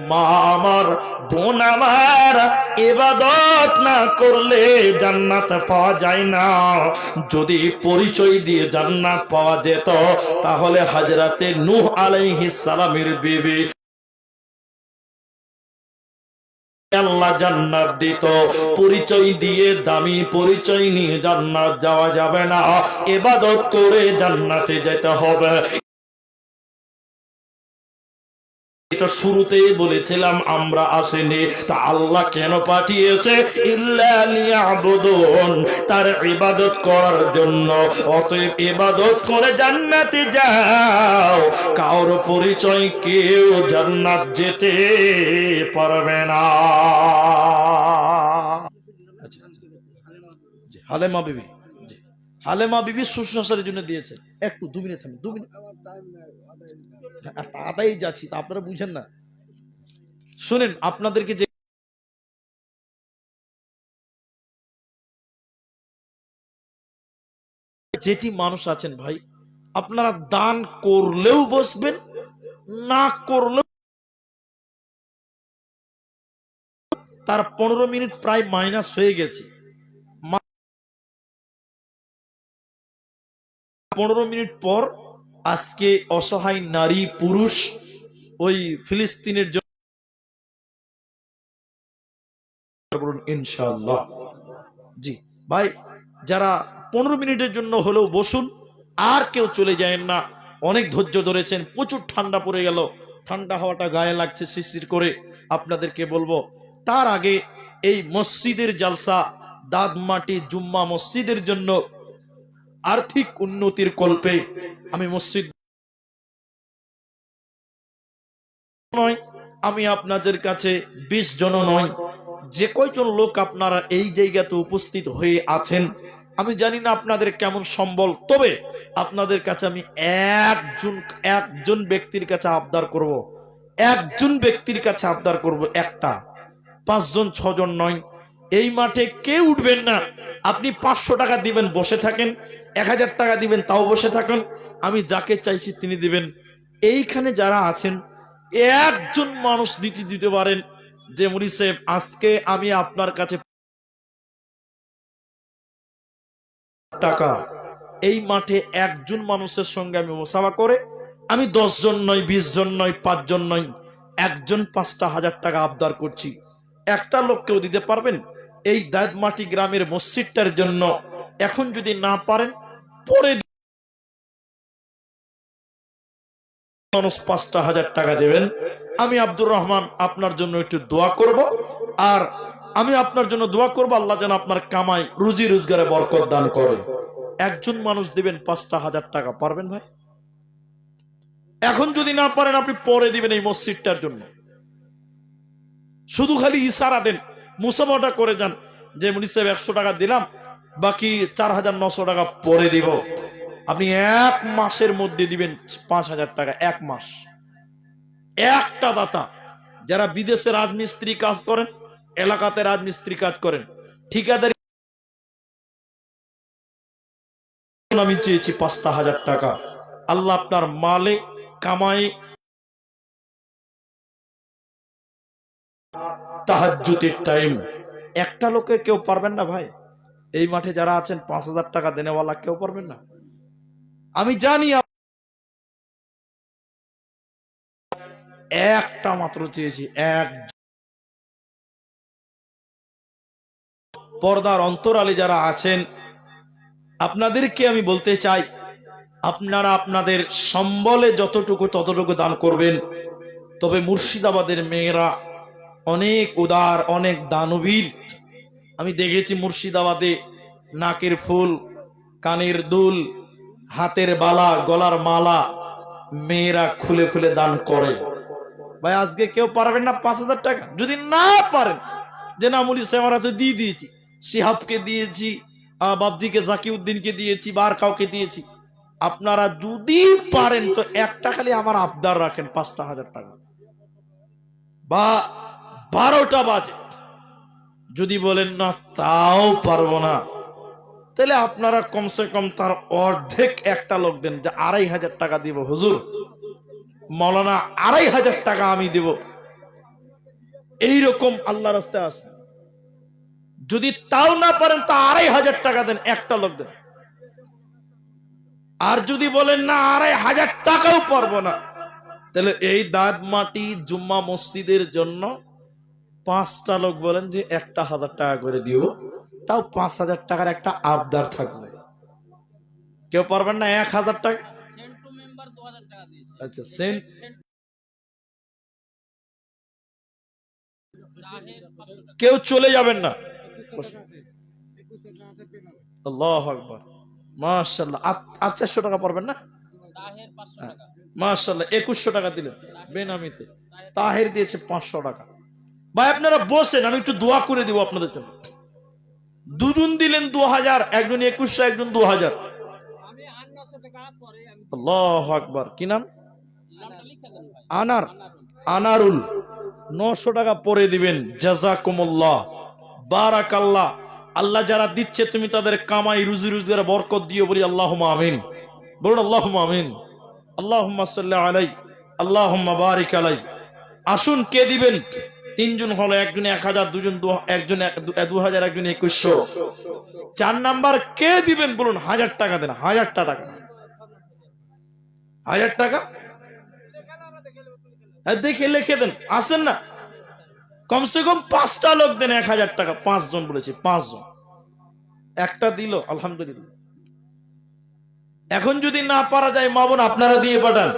মা আমার, বোন আমার, ইবাদত না করলে জান্নাত পাওয়া যায় না। যদি পরিচয় দিয়ে জান্নাত পাওয়া যেত তাহলে হযরতে নূহ আলাইহিস সালামের বিবি আল্লাহ জান্নাত দিত। পরিচয় দিয়ে, দামি পরিচয় নিয়ে জান্নাত যাওয়া যাবে না, ইবাদত করে জান্নাতে যেতে হবে। এটা শুরুতেই বলেছিলাম, আমরা আসেনি তা আল্লাহ কেন পাঠিয়েছে? ইল্লা লিয়াবুদুন, তার ইবাদত করার জন্য। অতএব ইবাদত করে জান্নাতে যাও, কারো পরিচয় কেউ জান্নাত যেতে পারবে না। হালেমা বিবি, হালেমা বিবি শ্বশুর জন্য দিয়েছে। একটু 2 মিনিট থামেন, 2 মিনিট তাড়াতাড়ি যাচ্ছি, তা আপনারা বুঝেন না। শুনেন, আপনাদেরকে যেটি মানুষ আছেন ভাই, আপনারা দান করলেও বসবেন, না করলেও তার 15 মিনিট প্রায় মাইনাস হয়ে গেছে। 15 মিনিট পর আজকে অসহায় নারী পুরুষ ওই ফিলিস্তিনের জন্য ইনশাআল্লাহ। জি ভাই, যারা 15 মিনিটের জন্য হলেও বসুন, আর কেউ চলে যায় না। অনেক ধৈর্য ধরেছেন, প্রচুর ঠান্ডা পড়ে গেল, ঠান্ডা হাওয়াটা গায়ে লাগছে শিরশির করে। আপনাদেরকে বলবো, তার আগে এই মসজিদের জালসা, দাদমাটি জুম্মা মসজিদের জন্য আর্থিক উন্নতির কল্পে আমি মসজিদ নয়, আমি আপনাদের কাছে 20 জন নয়, যে কয়জন লোক আপনারা এই জায়গাতে উপস্থিত হয়ে আছেন, আমি জানি না আপনাদের কেমন সম্বল, তবে আপনাদের কাছে আমি একজন ব্যক্তির কাছে আবদার করব, একজন ব্যক্তির কাছে আবদার করব, একটা 5 জন 6 জন নয়। এই মাঠে কেউ উঠবেন না। আপনি 500 টাকা দিবেন, বসে থাকেন, 1000 টাকা দিবেন, তাও বসে থাকেন। আমি যাকে চাইছি তিনি দিবেন। এইখানে যারা আছেন, একজন মানুষ দিতে পারেন যে মুরি সাহেব, আজকে আমি আপনার কাছে টাকা, এই মাঠে একজন মানুষের সঙ্গে আমি মুসাফা করে, আমি 10 জন নয়, 20 জন নয়, 5 জন নয়, একজন 5,000 টাকা আবদার করছি, একটা লোককেও দিতে পারবেন এই দাদমাটি গ্রামের মসজিদটার জন্য? এখন যদি না পারেন পরে মানুষ 5,000 টাকা দেবেন। আমি আব্দুর রহমান আপনার জন্য একটু দোয়া করব, আর আমি আপনার জন্য দোয়া করব আল্লাহ যেন আপনার কামাই রুজি রোজগারে বরকত দান করে। একজন মানুষ দিবেন 5,000 টাকা, পারবেন ভাই? এখন যদি না পারেন আপনি পরে দিবেন এই মসজিদটার জন্য। শুধু খালি ইশারা দেন, মুসাফাটা করে যান যে মুনি সাহেব 100 টাকা দিলাম, বাকি 4,900 টাকা পরে দিব। আপনি এক মাসের মধ্যে দিবেন 5,000 টাকা, এক মাস। একটা দাতা যারা বিদেশে রাজমিস্ত্রি কাজ করেন, এলাকাতে রাজমিস্ত্রি কাজ করেন, ঠিকাদারি, আমি চেয়েছি 5,000 টাকা। আল্লাহ আপনার মালে কামাই তাহাজ্জুদের টাইম। একটা লোকে কেউ পারবেন না ভাই? এই মাঠে যারা আছেন 5,000 টাকা দেনেওয়ালা কেউ পারবেন না? আমি জানি একটা মাত্র চেয়েছি, এক। পর্দার অন্তরালে যারা আছেন আপনাদেরকে আমি বলতে চাই, আপনারা আপনাদের সম্বলে যতটুকু ততটুকু দান করবেন। তবে মুর্শিদাবাদের মেয়েরা অনেক উদার, অনেক দানবীর। আমি দেখেছি মুর্শিদাবাদে নাকের ফুল, কানের দুল, হাতের বালা, গলার মালা মেয়েরা খুলে খুলে দান করে। ভাই আজকে কেউ পারবেন না 5,000 টাকা? যদি না পারেন, যে না মুলি সাহেবরা তো দিয়ে দিয়েছি, শিহাবকে দিয়েছি, বাবজিকে, জাকিউদ্দিনকে দিয়েছি, বা আর কাউকে দিয়েছি, আপনারা যদি পারেন তো একটা খালি আমার আবদার রাখেন 5,000 টাকা, বা 12টা বাজে। যদি বলেন না তাও পারবো না, তাহলে আপনারা কমসে কম তার অর্ধেক একটা লোক দেন, যে 2,500 টাকা দিব হুজুর, মৌলানা 2,500 টাকা আমি দেব, এইরকম আল্লাহ রাস্তায় আছে। যদি তাও না পারেন তা 2,500 টাকা দেন, একটা লোক দেন। আর যদি বলেন না 2,500 টাকাও পারবো না, তাহলে এই দাদমাটি জুম্মা মসজিদের জন্য 5টা লোক বলেন যে 1,000 টাকা করে দিও, তাও 5,000 টাকার একটা আবদার থাকবে। কেউ পারবেন না 1,000 টাকা? আচ্ছা, কেউ চলে যাবেন না। আল্লাহু আকবার, মাশাআল্লাহ। 400 টাকা পারবেন না? মাশাআল্লাহ, 2,100 টাকা দিলেন বেনামিতে। তাহের দিয়েছে 500 টাকা। ভাই আপনারা বসেন, আমি একটু দোয়া করে দিব আপনাদের জন্য। দুজন দিলেন 2,000, একজন 2,100, একজন 2,000। আল্লাহু আকবার। কি নাম? আনারুল। 900 টাকা পরে দিবেন। জাযাকুমুল্লাহ, বারাকাল্লাহ। আল্লাহ যারা দিচ্ছে তুমি তাদের কামাই রুজি রোজগারে বরকত দিও, বলি আল্লাহুম্মা আমিন। বলুন আল্লাহুম্মা আমিন। আল্লাহুম্মা সাল্লি আলাই, আল্লাহুম্মা বারিক আলাই। আসুন, কে দিবেন? 3 জন হলো, একজন 1,000, দুজন একজন 2,000, একজন 2,100। 4 নাম্বার কে দিবেন বলুন? 1,000 টাকা দেন। 1,000 টাকা, 1,000 টাকা দেখে লিখে দেন। আসেন না, কমসে কম 5টা লোক দেন 1,000 টাকা। 5 জন বলেছি, 5 জন। একটা দিল, আলহামদুলিল্লাহ। এখন যদি না পারা যায়, মা বোন আপনারা দিয়ে পাঠান।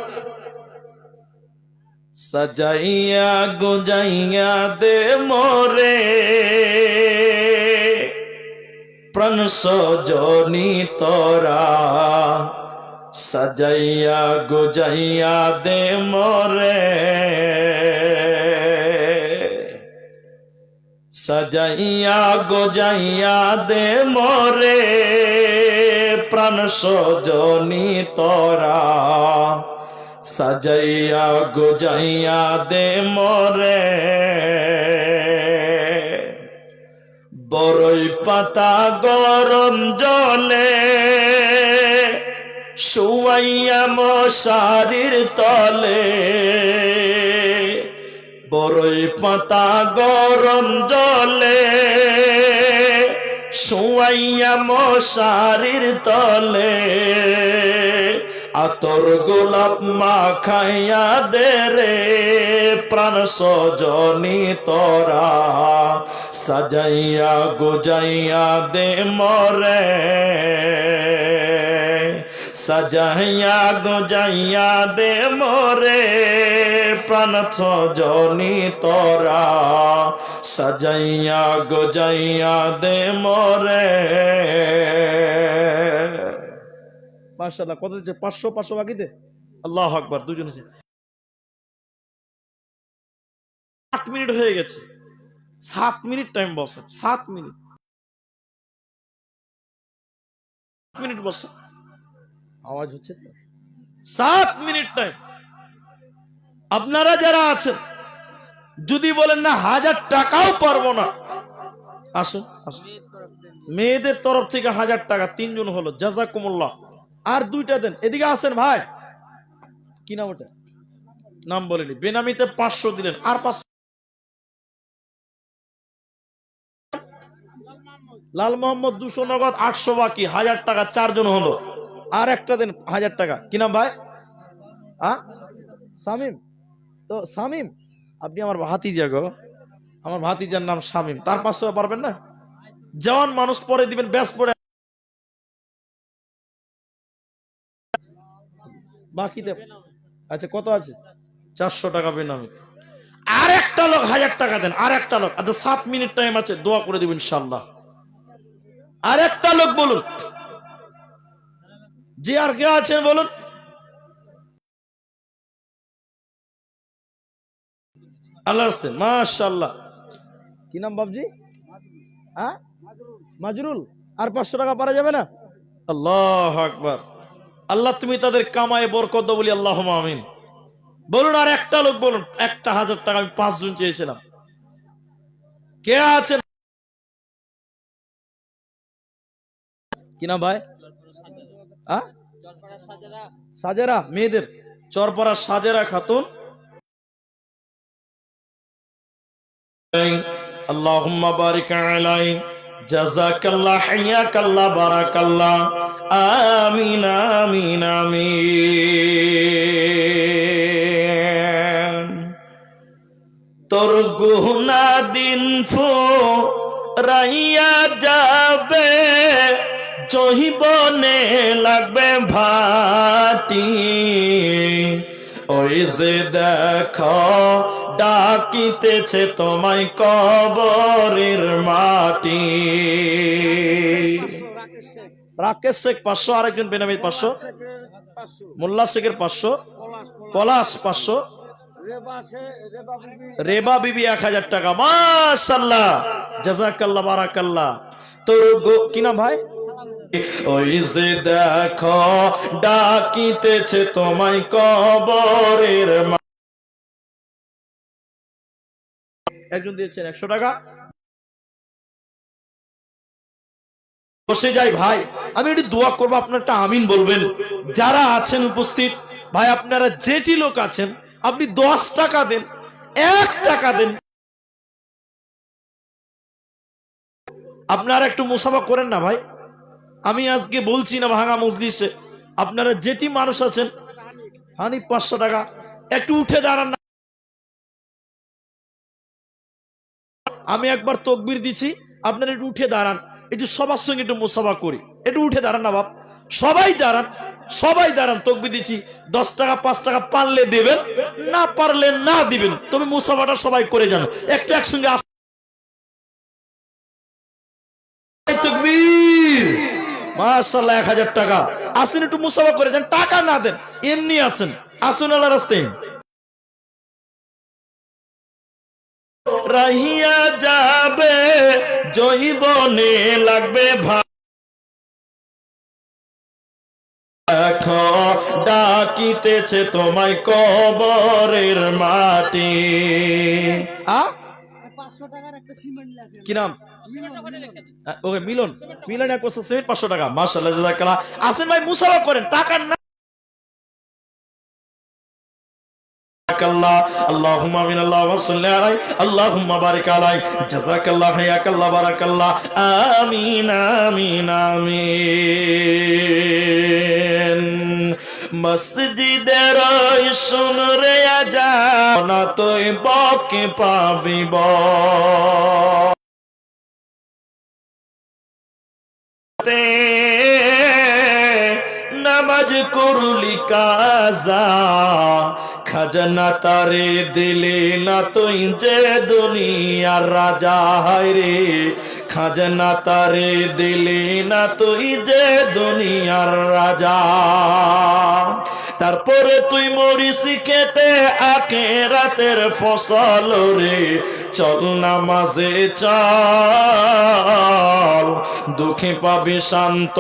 সাজাইয়া গোজাইয়া দে মোরে প্রাণ সজনী তোরা, সাজাইয়া গোজাইয়া দে মোরে, সাজাইয়া গোজাইয়া দে মোরে প্রাণ সজনী তোরা, সাজাইয়া গোজাইয়া দে মোরে। বরই পাতা গরম জলে শুয়াইয়া মশারির তলে, বরই পাতা গরম জলে শুয়াইয়া মশারির তলে, আতর গোলাপ মাখাইয়া দে রে প্রাণ সজনী তোরা সাজাইয়া গোজাইয়া দে মরে সাজাইয়া গোজাইয়া দে মরে প্রাণ সজনী তোরা সাজাইয়া গোজাইয়া দে মরে। মাশাআল্লাহ, কত দিচ্ছে? 500 বাকিতে। আল্লাহু আকবার। দুজন আছে। 8 মিনিট হয়ে গেছে। 7 মিনিট টাইম বসে। 7 মিনিট বসে। আওয়াজ হচ্ছে তো? 7 মিনিট টাইম। আপনারা যারা আছেন যদি বলেন না 1000 টাকাও পারবো না, আসুন আসুন। মেয়েদের তরফ থেকে 1000 টাকা, 3 জন হলো, জাযাকুমুল্লাহ। আর 2টা দেন। এদিকে আসেন ভাই, কি নাম ওটা? নাম বলেনি। বেনামিতে 500 দিলেন, আর 500। লাল মোহাম্মদ 200 নগদ, 800 বাকি, 1000 টাকা, 4 জন হলো। আর একটা দেন 1000 টাকা। কি নাম ভাই? শামিম। তো শামিম, আপনি আমার ভাতিজা গো, আমার ভাতিজার নাম শামিম। তার 500 পারবেন না? জওয়ান মানুষ, পরে দিবেন, ব্যাস পরে বাকিতে। আচ্ছা, কত আছে? 400 টাকা বেনামিতে। আর একটা লোক 1000 টাকা দেন, আর একটা লোক। আচ্ছা, 7 মিনিট টাইম আছে, দোয়া করে দিবেন ইনশাআল্লাহ। আর একটা লোক বলুন, যে আর কে আছেন বলুন। আল্লাহ রাস্তে, মাশাআল্লাহ। কি নাম বাবজি? মাজরুল। আর 500 টাকা পারা যাবে না? আল্লাহু আকবার। আল্লাহ তুমি তাদের কামায়ে বরকত দাও বলি আল্লাহুম্মা আমিন। বলুন আর একটা লোক বলুন। একটা 1000 টাকা। আমি 5 জন চেয়েছিলাম। কে আছেন? কি নাম ভাই? সাজেরা, মেয়েদের চরপাড়া সাজেরা খাতুন। আল্লাহুম্মা বারিক আলাই, জাযাকাল্লাহ, হাইয়াকাল্লাহ, বারাকাল্লাহ। আমিন আমিন আমিন। তোর গুনাহ দিন ফুরাইয়া যাবে, জহিবনে লাগবে ভাটি। ওই যে দেখো ডাকিতেছে তোমায় কবরের মাটি। রাকেশ শেখ 500, আরেকজন বেনামি 500, মোল্লা শেখের 500, পলাশ 500, রেবা বিবি 1000 টাকা। মাশাআল্লাহ, জাযাকাল্লাহ, বারাকাল্লাহ। তোর কি নাম ভাই? ওই যে দেখো ডাকিতেছে তোমায় কবরের। একজন দিয়েছেন 100 টাকা। বসে যাই ভাই, আমি একটু দোয়া করবো, আপনার একটা আমিন বলবেন। যারা আছেন উপস্থিত ভাই, আপনারা যেটি লোক আছেন, আপনি 10 টাকা দেন, 1 টাকা দেন। আপনারা একটু মুসাফা করেন না ভাই। আমি আজকে বলছি না ভাঙা মজলিসে, আপনারা যেটি মানুষ আছেন, হানিফ 500 টাকা। একটু উঠে দাঁড়ান না। আমি একবার তাকবীর দিছি, আপনারা একটু উঠে দাঁড়ান, একটু সবার সঙ্গে একটু মুসাফা করি। একটু উঠে দাঁড়ান না বাপ, সবাই দাঁড়ান, সবাই দাঁড়ান। তাকবীর দিচ্ছি, 10 টাকা 5 টাকা পারলে দেবেন, না পারলে না দিবেন। তুমি মুসাফাটা সবাই করে যান, একটু একসঙ্গে। তাকবীর, মাশাআল্লাহ। 1000 টাকা। আসেন, একটু মুসাফা করে যান, টাকা না দেন, এমনি আসেন। আসুন আল্লাহর রাস্তায়। রাহিয়া যাবে জৈবনে লাগবে দেখো ডাকিতেছে তোমায় কবরের মাটি। কি নাম? ওকে, মিলন। মিলন 500 টাকা। মাশাআল্লাহ, জাযাকাল্লাহ। আসেন ভাই, মুসাফা করেন, টাকা না। আল্লাহুম্মা আমিন। আল্লাহুম্মা সাল্লি আলাই, আল্লাহুম্মা বারিক আলাই, জাযাকাল্লাহ, হায়াকাল্লাহ, বারাকাল্লাহ। আমিন আমিন আমিন। মসজিদের শুন রে আজান না তুই বকে পাবিব নামাজ করলি কাজা খাজনা তারে দিলে না তুই যে দুনিয়ার রাজা হায় রে খাজনা তারে দিলে না তুই যে দুনিয়ার রাজা তারপরে তুই মরিস খেতে আখিরাতের ফসল রে চল নামাজে চল দুঃখে পাবে শান্ত